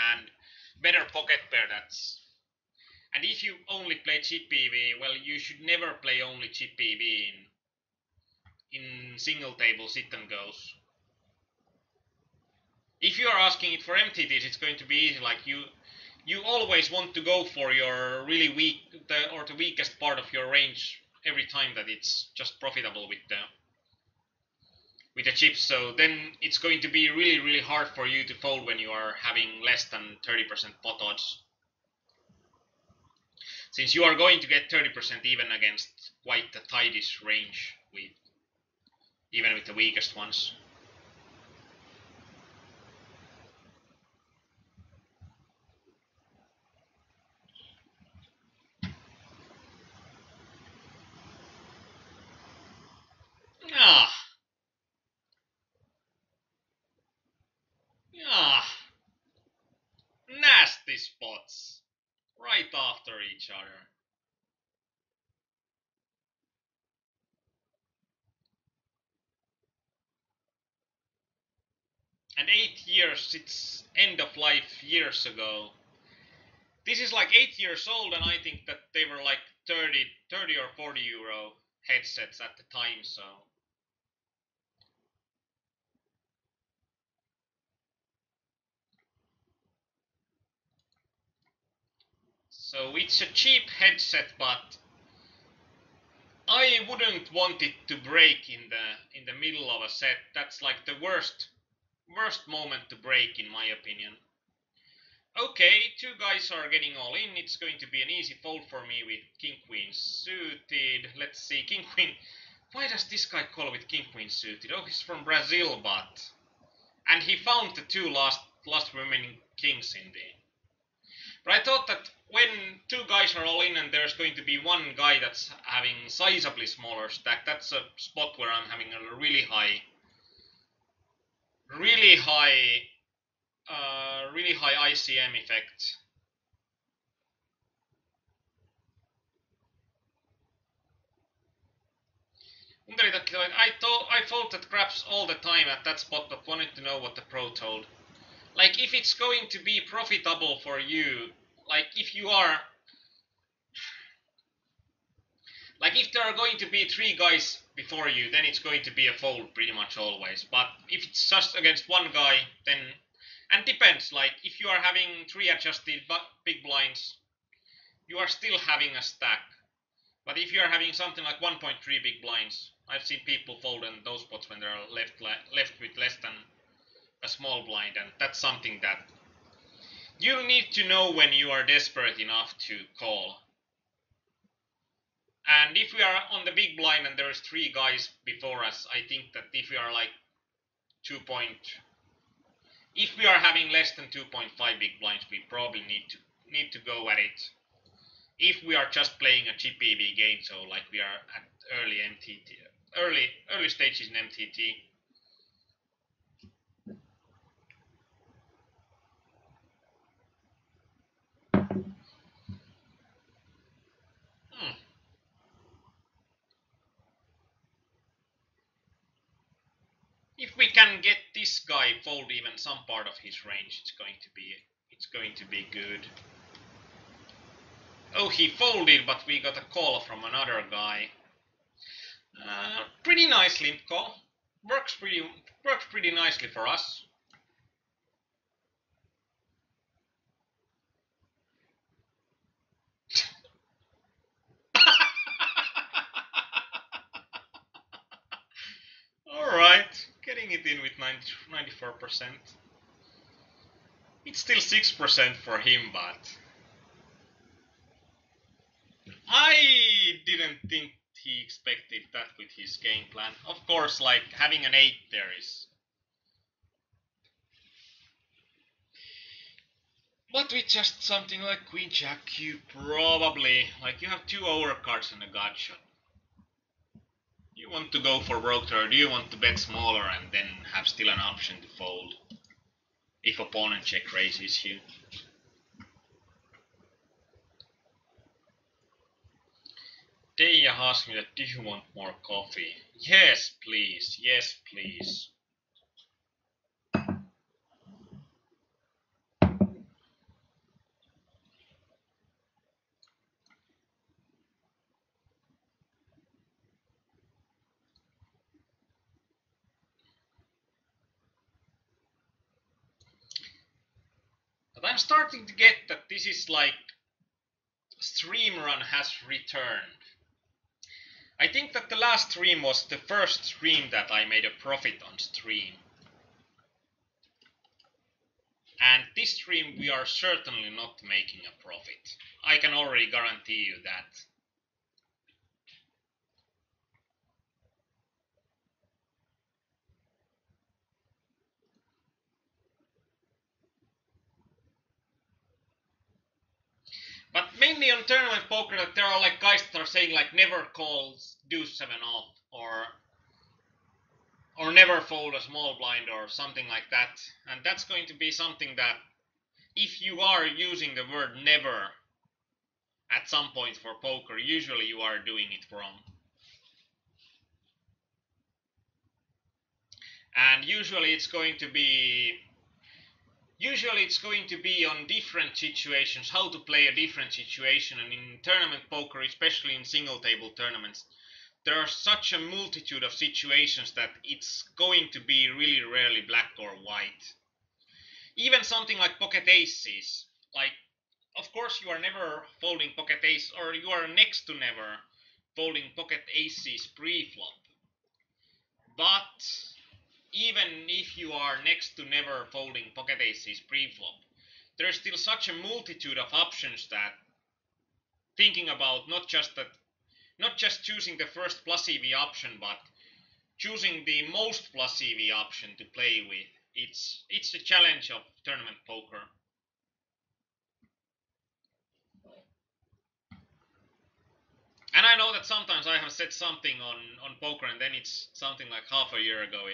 pocket pair. And if you only play chip EV, well, you should never play only chip EV in single table sit and goes. If you are asking it for MTTs, it's going to be easy. Like you always want to go for your really weak or the weakest part of your range every time that it's just profitable with the chips. So then it's going to be really hard for you to fold when you are having less than 30% pot odds, since you are going to get 30% even against quite the tightest range with even with the weakest ones. Ah, ah, nasty spots right after each other. And 8 years, it's end of life years ago. This is like 8 years old, and I think that they were like 30 or 40 euro headsets at the time. So So it's a cheap headset, but I wouldn't want it to break in the middle of a set. That's like the worst moment to break, in my opinion. Okay, two guys are getting all in. It's going to be an easy fold for me with King Queen suited. Let's see, King Queen. Why does this guy call with King Queen suited? Oh, he's from Brazil, but and he found the two last remaining kings in the. But I thought that when two guys are all in and there's going to be one guy that's having sizably smaller stack, that's a spot where I'm having a really high ICM effect. I thought that craps all the time at that spot, but wanted to know what the pro told. Like, if it's going to be profitable for you, like if you are, like if there are going to be three guys before you, then it's going to be a fold pretty much always. But if it's just against one guy, then, and depends, like if you are having three adjusted big blinds, you are still having a stack. But if you are having something like 1.3 big blinds, I've seen people fold in those spots when they're left with less than a small blind, and that's something that you'll need to know when you are desperate enough to call. And if we are on the big blind and there's three guys before us, I think that if we are like if we are having less than 2.5 big blinds, we probably need to go at it. If we are just playing a GPV game, so like we are at early MTT, early stages in MTT. If we can get this guy fold even some part of his range, it's going to be good. Oh, he folded, but we got a call from another guy. Pretty nice limp call. Works pretty nicely for us. Alright, getting it in with 94%. It's still 6% for him, but I didn't think he expected that with his game plan. Of course, like having an 8 there is. But with just something like Queen Jack, you probably, like you have two overcards and a gotcha. You want to go for broker, or do you want to bet smaller and then have still an option to fold if opponent check raises you? Deja asked me that, do you want more coffee? Yes, please. Yes, please. But I'm starting to get that this is like stream run has returned. I think that the last stream was the first stream that I made a profit on stream. And this stream we are certainly not making a profit. I can already guarantee you that. But mainly on tournament poker, that there are like guys that are saying like never calls deuce 7 off, or never fold a small blind or something like that. And that's going to be something that if you are using the word never at some point for poker, usually you are doing it wrong. And usually it's going to be on different situations, how to play a different situation. And in tournament poker, especially in single table tournaments, there are such a multitude of situations that it's going to be really rarely black or white. Even something like pocket aces, like of course, you are never folding pocket ace, or you are next to never folding pocket aces pre-flop. But even if you are next to never folding pocket aces pre-flop, there's still such a multitude of options that thinking about not just choosing the first plus EV option, but choosing the most plus EV option to play with. It's the challenge of tournament poker. And I know that sometimes I have said something on poker, and then it's something like half a year ago.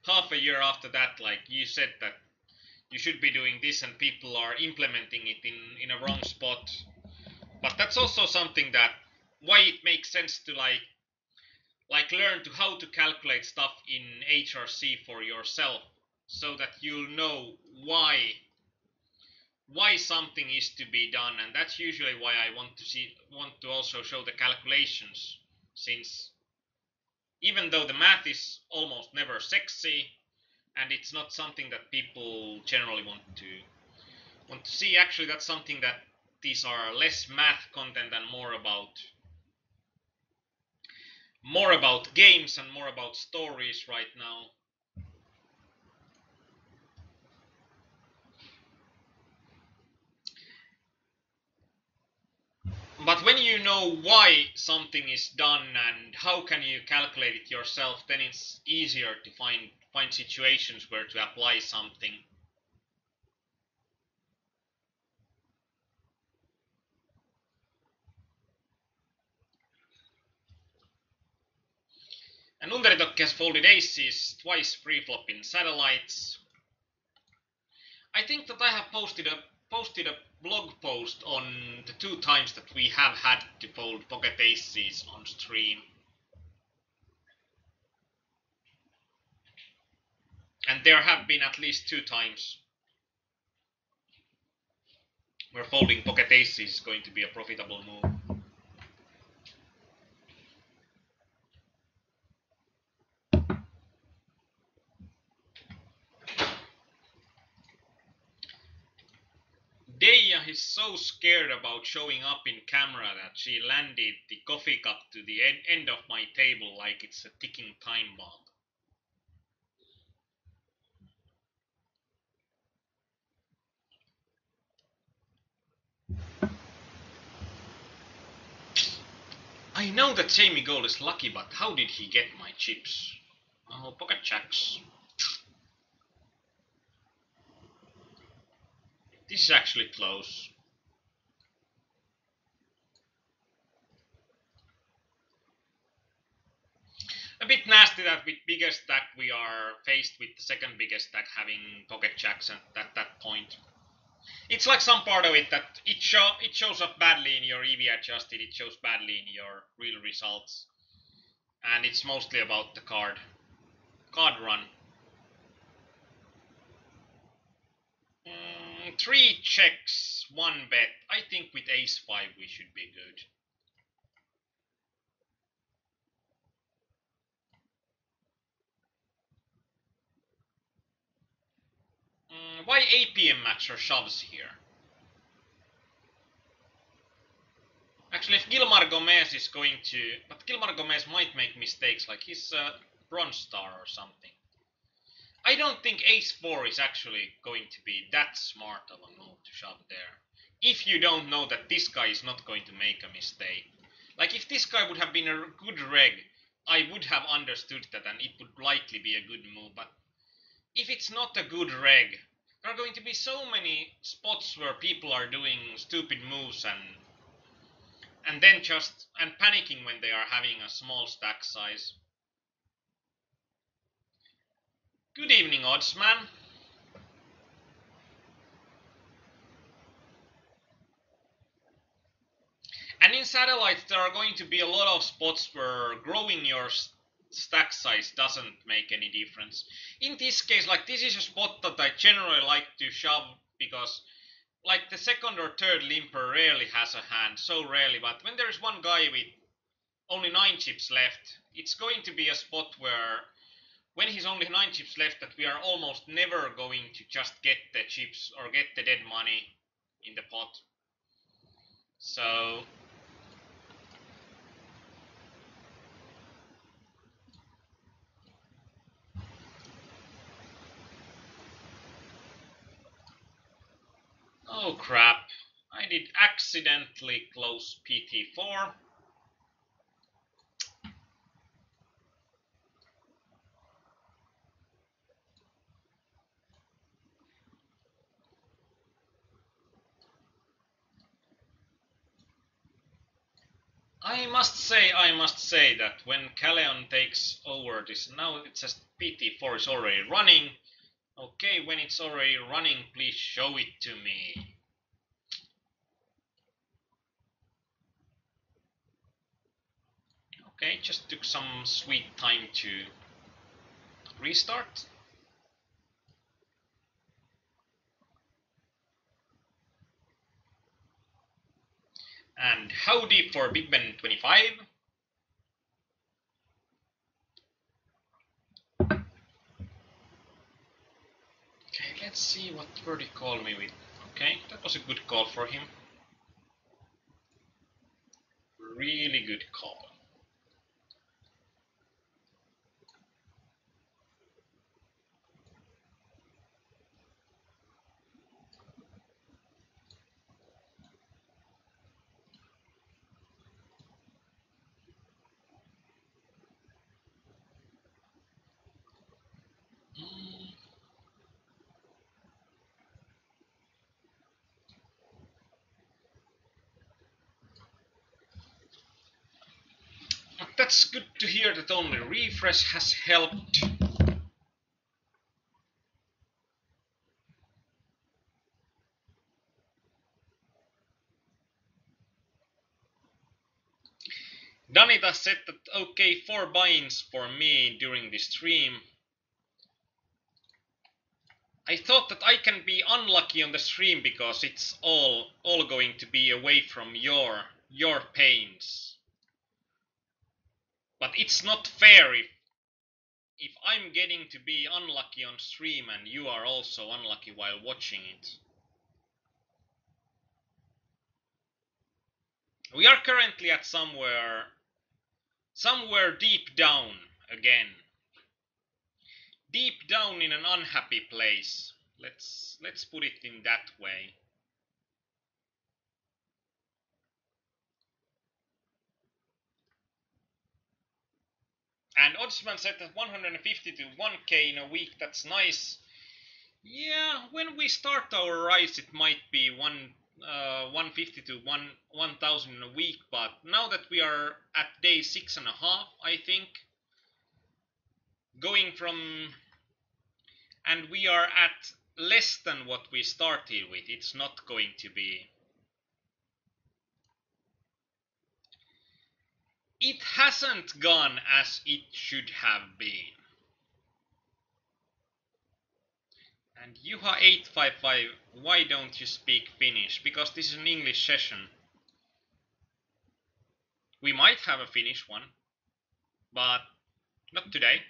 Half a year after that, like you said that you should be doing this, and people are implementing it in a wrong spot. But that's also something that why it makes sense to like learn to how to calculate stuff in HRC for yourself, so that you'll know why something is to be done. And that's usually why I want to also show the calculations, since even though the math is almost never sexy and it's not something that people generally want to see, actually that's something that these are less math content and more about games and more about stories right now. But when you know why something is done and how can you calculate it yourself, then it's easier to find situations where to apply something. And Underdog has folded aces twice pre-flop in satellites. I think that I have posted a blog post on the 2 times that we have had to fold pocket aces on stream. And there have been at least 2 times where folding pocket aces is going to be a profitable move. Deia is so scared about showing up in camera that she landed the coffee cup to the end of my table like it's a ticking time bomb. I know that Jamie Gold is lucky, but how did he get my chips? Oh, pocket jacks. This is actually close. A bit nasty that with bigger stack we are faced with the second biggest stack having pocket jacks at that point. It's like some part of it that it shows up badly in your EV adjusted, it shows badly in your real results. And it's mostly about the card run. 3 checks, 1 bet. I think with ace 5 we should be good. Why APM match or shoves here? Actually, if Gilmar Gomez is going to... But Gilmar Gomez might make mistakes, like he's a bronze star or something. I don't think ace 4 is actually going to be that smart of a move to shove there. If you don't know that this guy is not going to make a mistake. Like, if this guy would have been a good reg, I would have understood that and it would likely be a good move. But if it's not a good reg, there are going to be so many spots where people are doing stupid moves and then just panicking when they are having a small stack size. Good evening, Oddsman. And in satellites, there are going to be a lot of spots where growing your stack size doesn't make any difference. In this case, like this is a spot that I generally like to shove because like the second or third limper rarely has a hand, so rarely, but when there is one guy with only 9 chips left, it's going to be a spot where when he's only 9 chips left that we are almost never going to just get the chips or get the dead money in the pot. So oh crap, I did accidentally close PT4. I must say that when Kaleon takes over this, now it says PT4 is already running. Okay, when it's already running, please show it to me. Okay, just took some sweet time to restart. And howdy for Big Ben 25. Okay, let's see what word he called me with. Okay, that was a good call for him. Really good call. But that's good to hear that only refresh has helped. Danita said that okay, 4 buy-ins for me during this stream. I thought that I can be unlucky on the stream because it's all going to be away from your pains. But it's not fair if I'm getting to be unlucky on stream and you are also unlucky while watching it. We are currently at somewhere deep down again. Deep down in an unhappy place. Let's put it in that way. And Oddsman said that 150 to 1k in a week, that's nice. Yeah, when we start our rise it might be 150 to 1000 in a week, but now that we are at day 6.5, I think, going from, and we are at less than what we started with, it's not going to be. It hasn't gone as it should have been. And Juha855, why don't you speak Finnish? Because this is an English session. We might have a Finnish one, but not today.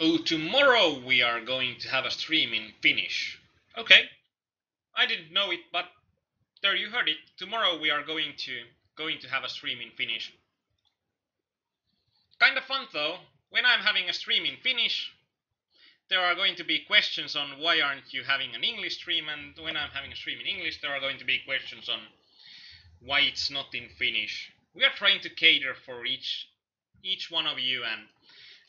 Oh, tomorrow we are going to have a stream in Finnish. Okay, I didn't know it, but there you heard it. Tomorrow we are going to have a stream in Finnish. Kind of fun though. When I'm having a stream in Finnish, there are going to be questions on why aren't you having an English stream, and when I'm having a stream in English, there are going to be questions on why it's not in Finnish. We are trying to cater for each one of you,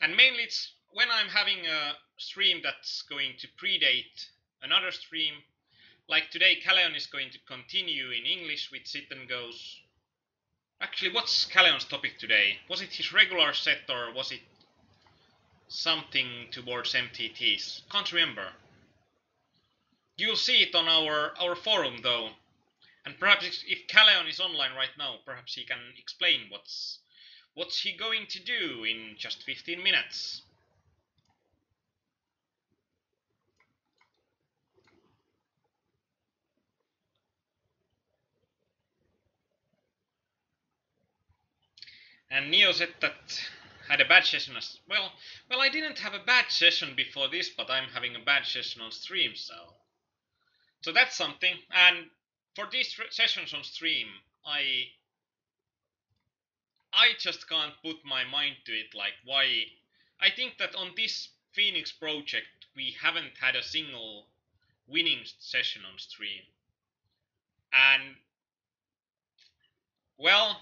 and mainly it's when I'm having a stream that's going to predate another stream. Like today, Kaleon is going to continue in English with Sit and Goes. Actually, what's Kaleon's topic today? Was it his regular set or was it something towards MTTs? Can't remember. You'll see it on our forum though. And perhaps if Kaleon is online right now, perhaps he can explain what's he going to do in just 15 minutes. And Neo said that had a bad session as well. Well, I didn't have a bad session before this, but I'm having a bad session on stream, so that's something. And for these sessions on stream, I just can't put my mind to it. Like, why? I think that on this Phoenix project, we haven't had a single winning session on stream. And, well,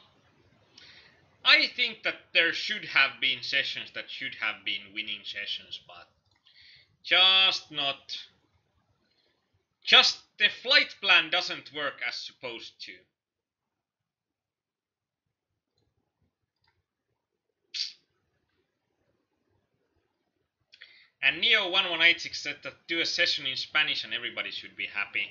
I think that there should have been sessions that should have been winning sessions, but just not. Just the flight plan doesn't work as supposed to. And Neo1186 said that do a session in Spanish and everybody should be happy.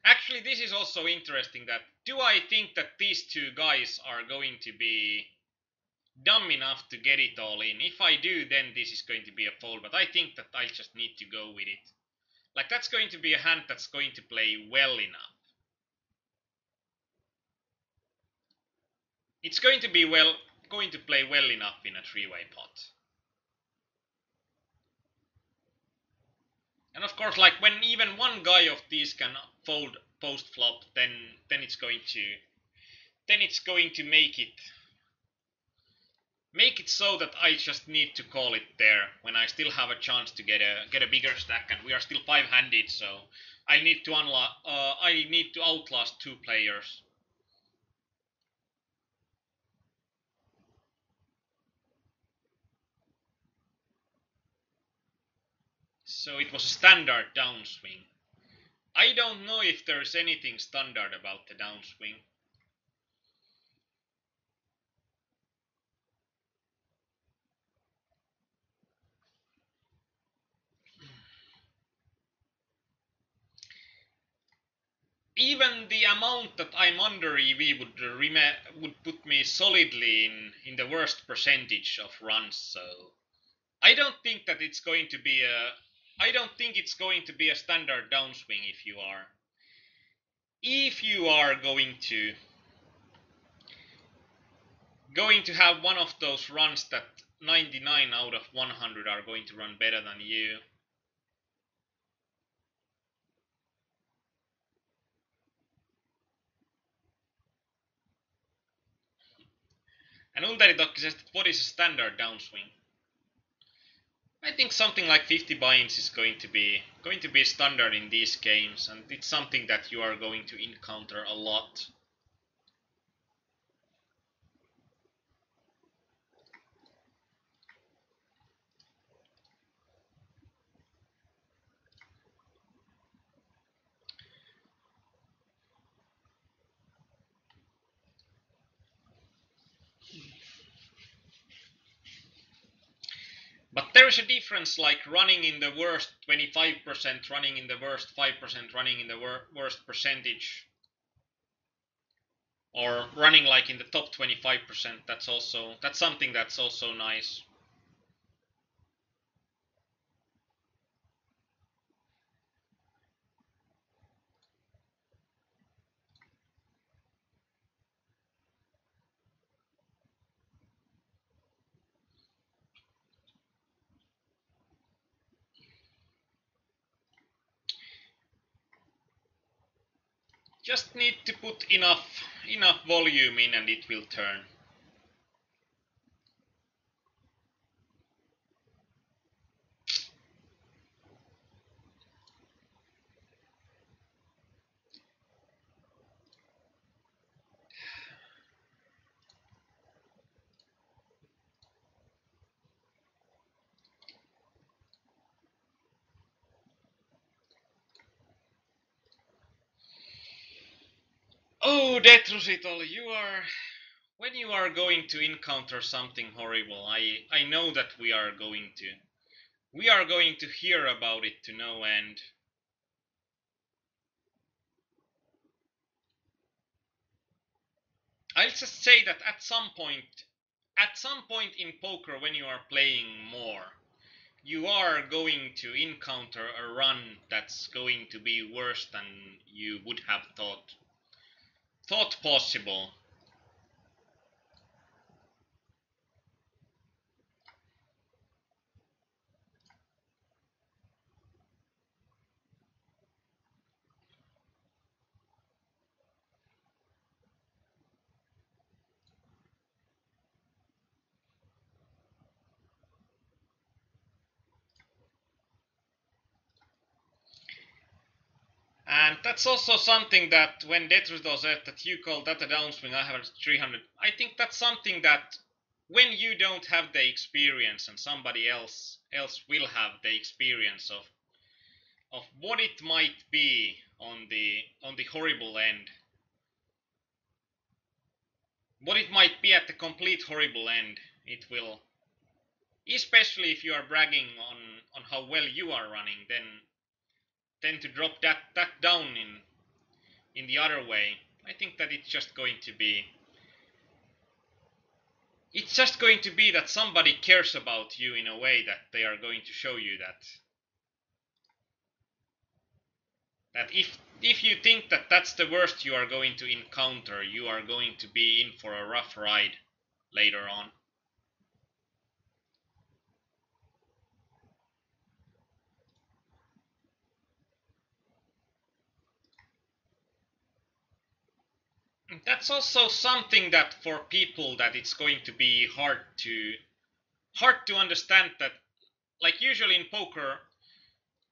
Actually, this is also interesting that do I think that these two guys are going to be dumb enough to get it all in? If I do, then this is going to be a fold, but I think that I just need to go with it. Like, that's going to be a hand that's going to play well enough. It's going to play well enough in a three-way pot. And of course, like, when even one guy of these can fold post flop, then it's going to make it so that I just need to call it there when I still have a chance to get a bigger stack, and we are still five-handed, so I need to outlast two players. So it was a standard downswing. I don't know if there's anything standard about the downswing. Even the amount that I'm under EV would put me solidly in the worst percentage of runs. So I don't think that it's going to be a standard downswing if you are going to have one of those runs that 99 out of 100 are going to run better than you. And Unteritokki says that what is a standard downswing? I think something like 50 buy-ins is going to be standard in these games, and it's something that you are going to encounter a lot. But there is a difference, like running in the worst 25%, running in the worst 5%, running in the worst percentage, or running like in the top 25%. That's something that's also nice. Just need to put enough volume in and it will turn. Oh, Detrusitol, when you are going to encounter something horrible, I know that we are going to hear about it to no end. I'll just say that at some point in poker, when you are playing more, you are going to encounter a run that's going to be worse than you would have thought possible. And that's also something that when Detrito said that you call that a downswing, I have a 300. I think that's something that when you don't have the experience and somebody else will have the experience of what it might be on the horrible end, what it might be at the complete horrible end, it will, especially if you are bragging on how well you are running, then to drop that down in the other way, I think that it's just going to be that somebody cares about you in a way that they are going to show you that if you think that that's the worst you are going to encounter, you are going to be in for a rough ride later on. That's also something that for people that it's going to be hard to understand, that like usually in poker,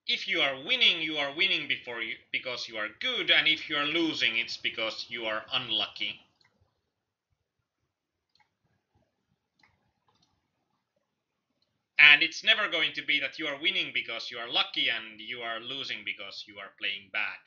if you are winning because you are good, and if you are losing, it's because you are unlucky. And it's never going to be that you are winning because you are lucky and you are losing because you are playing bad.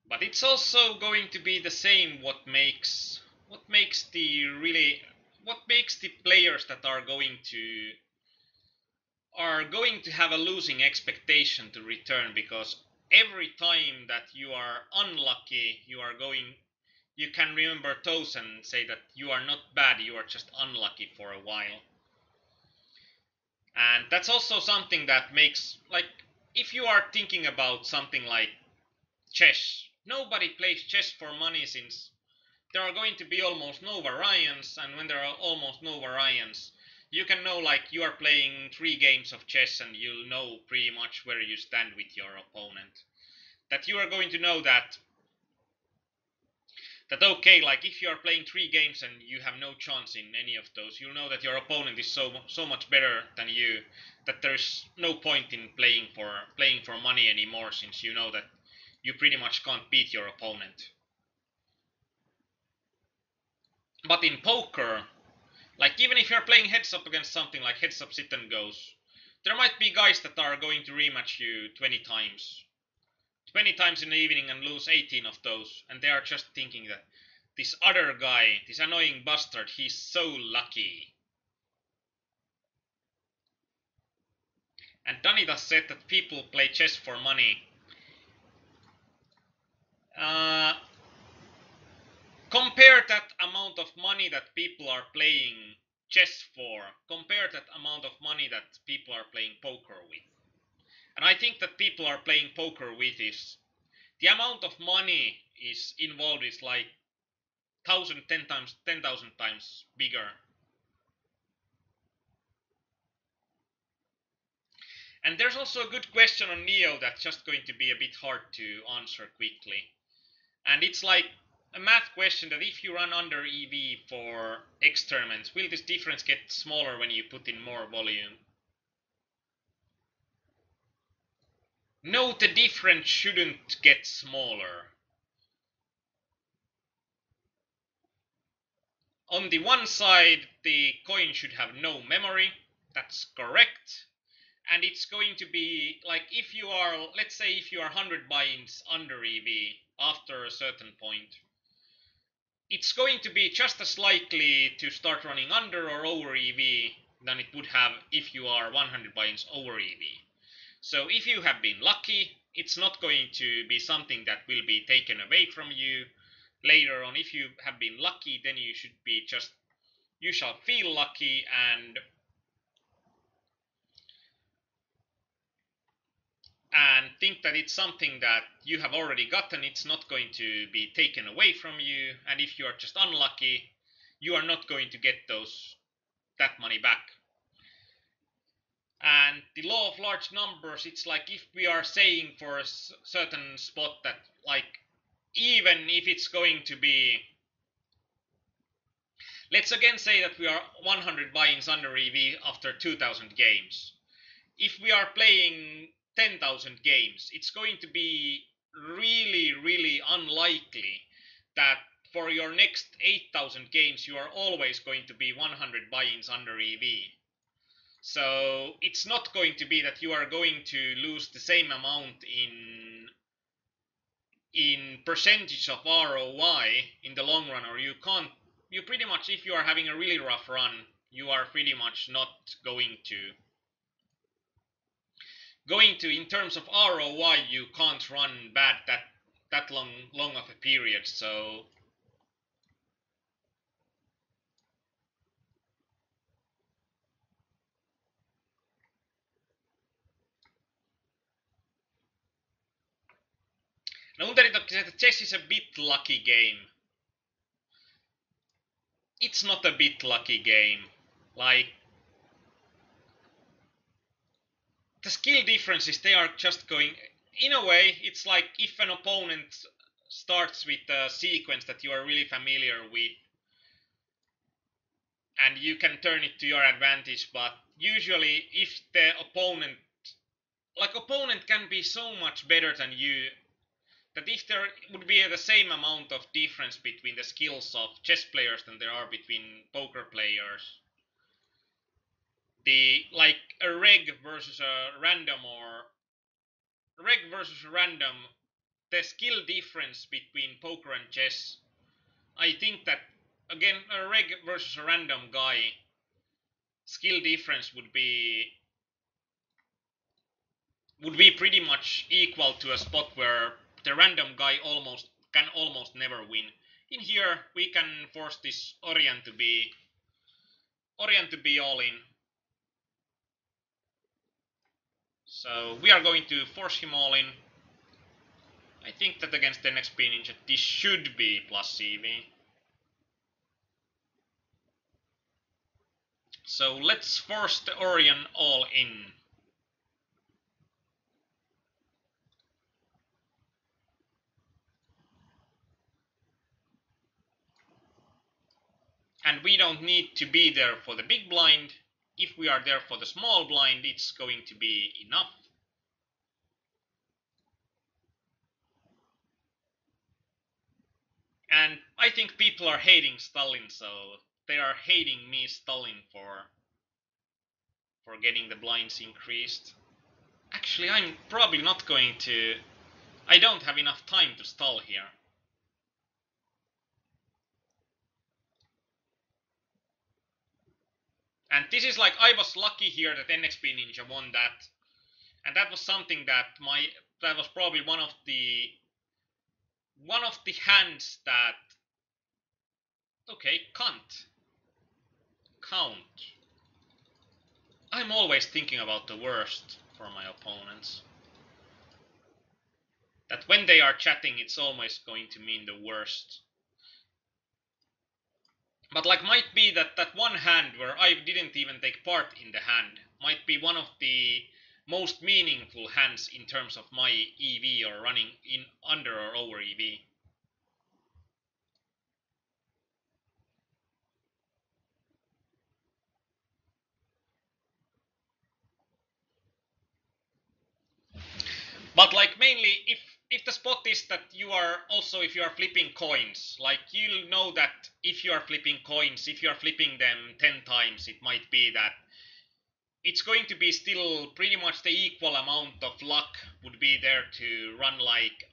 But it's also going to be the same what makes the really what makes the players that are going to have a losing expectation to return, because every time that you are unlucky, you can remember those and say that you are not bad, you are just unlucky for a while. And that's also something that makes, like, if you are thinking about something like chess, nobody plays chess for money, since there are going to be almost no variants, and when there are almost no variants, you can know, like, you are playing 3 games of chess and you'll know pretty much where you stand with your opponent. That you are going to know that okay, like if you are playing 3 games and you have no chance in any of those, you'll know that your opponent is so much better than you, that there's no point in playing for money anymore, since you know that you pretty much can't beat your opponent. But in poker, like even if you're playing heads up against something like heads up sit and goes, there might be guys that are going to rematch you 20 times. 20 times in the evening and lose 18 of those, and they are just thinking that this other guy, this annoying bastard, he's so lucky. And Danita said that people play chess for money. Uh, compare that amount of money that people are playing chess for, compare that amount of money that people are playing poker with. And I think that people are playing poker with is the amount of money is involved is like 1,000, 10 times, 10,000 times bigger. And there's also a good question on Neo that's just going to be a bit hard to answer quickly. And it's like a math question that if you run under EV for X tournaments, will this difference get smaller when you put in more volume? No, the difference shouldn't get smaller. On the one side, the coin should have no memory. That's correct. And it's going to be like if you are, let's say if you are 100 buy-ins under EV after a certain point, it's going to be just as likely to start running under or over EV than it would have if you are 100 buy-ins over EV. So if you have been lucky, it's not going to be something that will be taken away from you later on. If you have been lucky, then you shall feel lucky and think that it's something that you have already gotten. It's not going to be taken away from you, and if you are just unlucky, you are not going to get that money back. And the law of large numbers, it's like if we are saying for a certain spot that, like, even if it's going to be, let's again say that we are 100 buy-ins under EV after 2000 games. If we are playing 10,000 games, it's going to be really unlikely that for your next 8,000 games you are always going to be 100 buy-ins under EV. So it's not going to be that you are going to lose the same amount in percentage of ROI in the long run, or you can't. You pretty much, if you are having a really rough run, you are pretty much not going to in terms of ROI, you can't run bad that long of a period. So no, the chess is a bit lucky game. It's not a bit lucky game. Like, the skill differences, they are just going, in a way, it's like if an opponent starts with a sequence that you are really familiar with and you can turn it to your advantage, but usually if the opponent can be so much better than you that if there would be the same amount of difference between the skills of chess players than there are between poker players, the like a reg versus a random, the skill difference between poker and chess, I think that again a reg versus a random guy, skill difference would be pretty much equal to a spot where the random guy can almost never win. In here we can force this Orion to be all in. So we are going to force him all in. I think that against the NXP Ninja this should be plus EV. So let's force the Orion all in. And we don't need to be there for the big blind. If we are there for the small blind, it's going to be enough. And I think people are hating Stalin, so they are hating me Stalin for getting the blinds increased. Actually, I'm probably not going to. I don't have enough time to stall here. And this is like, I was lucky here that NXP Ninja won that. And that was something that was probably one of the hands that, okay, count. I'm always thinking about the worst for my opponents. That when they are chatting, it's always going to mean the worst. But like, might be that one hand where I didn't even take part in the hand might be one of the most meaningful hands in terms of my EV or running in under or over EV. But like, mainly if the spot is that you are also, if you are flipping coins, like, you'll know that if you are flipping coins, if you are flipping them 10 times, it might be that it's going to be still pretty much the equal amount of luck would be there to run, like,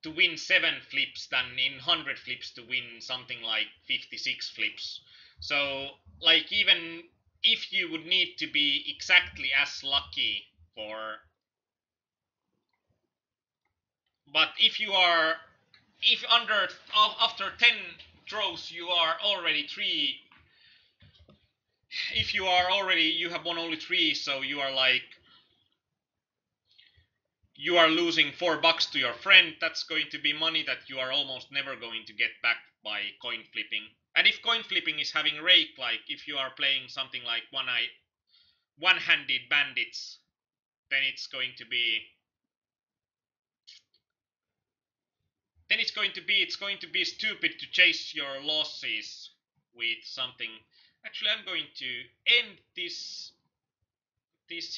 to win 7 flips than in 100 flips to win something like 56 flips. So like, even if you would need to be exactly as lucky for, but if after 10 throws you are already 3, if you have won only 3, so you are like, you are losing $4 to your friend, that's going to be money that you are almost never going to get back by coin flipping. And if coin flipping is having rake, like if you are playing something like one-handed bandits, then it's going to be stupid to chase your losses with something. Actually, I'm going to end this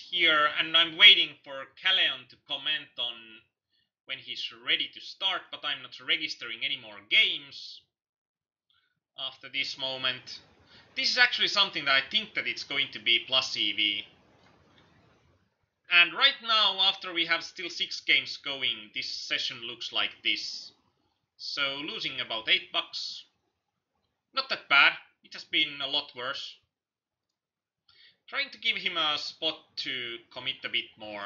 here, and I'm waiting for Kaleon to comment on when he's ready to start, but I'm not registering any more games after this moment. This is actually something that I think that it's going to be plus EV. And right now, after we have still 6 games going, this session looks like this. So losing about $8. Not that bad. It has been a lot worse. Trying to give him a spot to commit a bit more.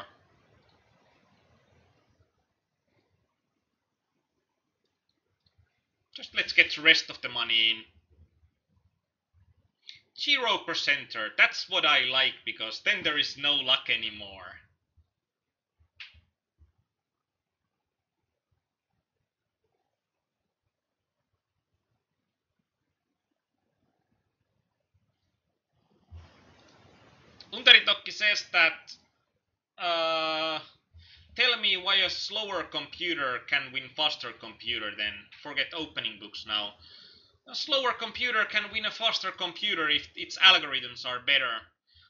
Just let's get the rest of the money in. 0%er, that's what I like, because then there is no luck anymore. Unteritokki says that tell me why a slower computer can win faster computer then. Forget opening books now. A slower computer can win a faster computer if its algorithms are better.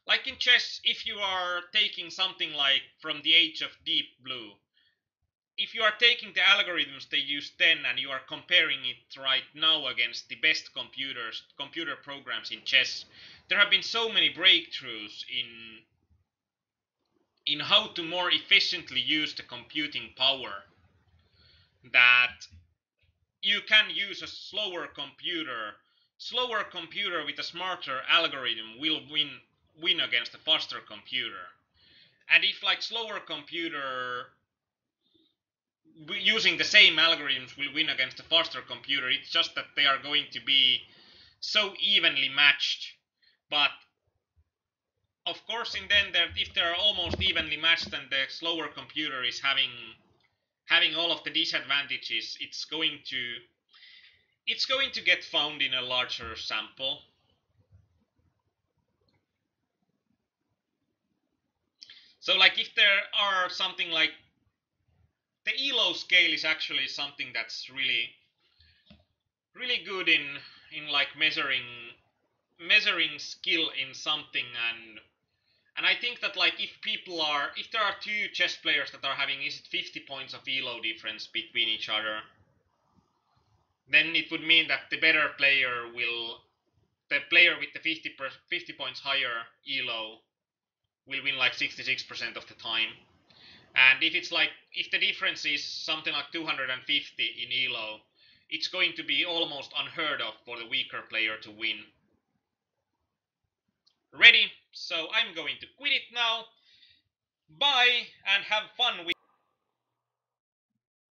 Like in chess, if you are taking something like From the Age of Deep Blue, if you are taking the algorithms they used then and you are comparing it right now against the best computer programs in chess, there have been so many breakthroughs in how to more efficiently use the computing power that you can use a slower computer with a smarter algorithm will win against a faster computer. And if like slower computer using the same algorithms will win against a faster computer, it's just that they are going to be so evenly matched. But of course, in then if they are almost evenly matched and the slower computer is having all of the disadvantages, it's going to get found in a larger sample. So like if there are something like the ELO scale is actually something that's really good in like measuring skill in something, and I think that like if there are 2 chess players that are having, is it 50 points of ELO difference between each other, then it would mean that the better player the player with the 50 points higher ELO will win like 66% of the time. And if it's like, if the difference is something like 250 in ELO, it's going to be almost unheard of for the weaker player to win. Ready? So I'm going to quit it now. Bye, and have fun with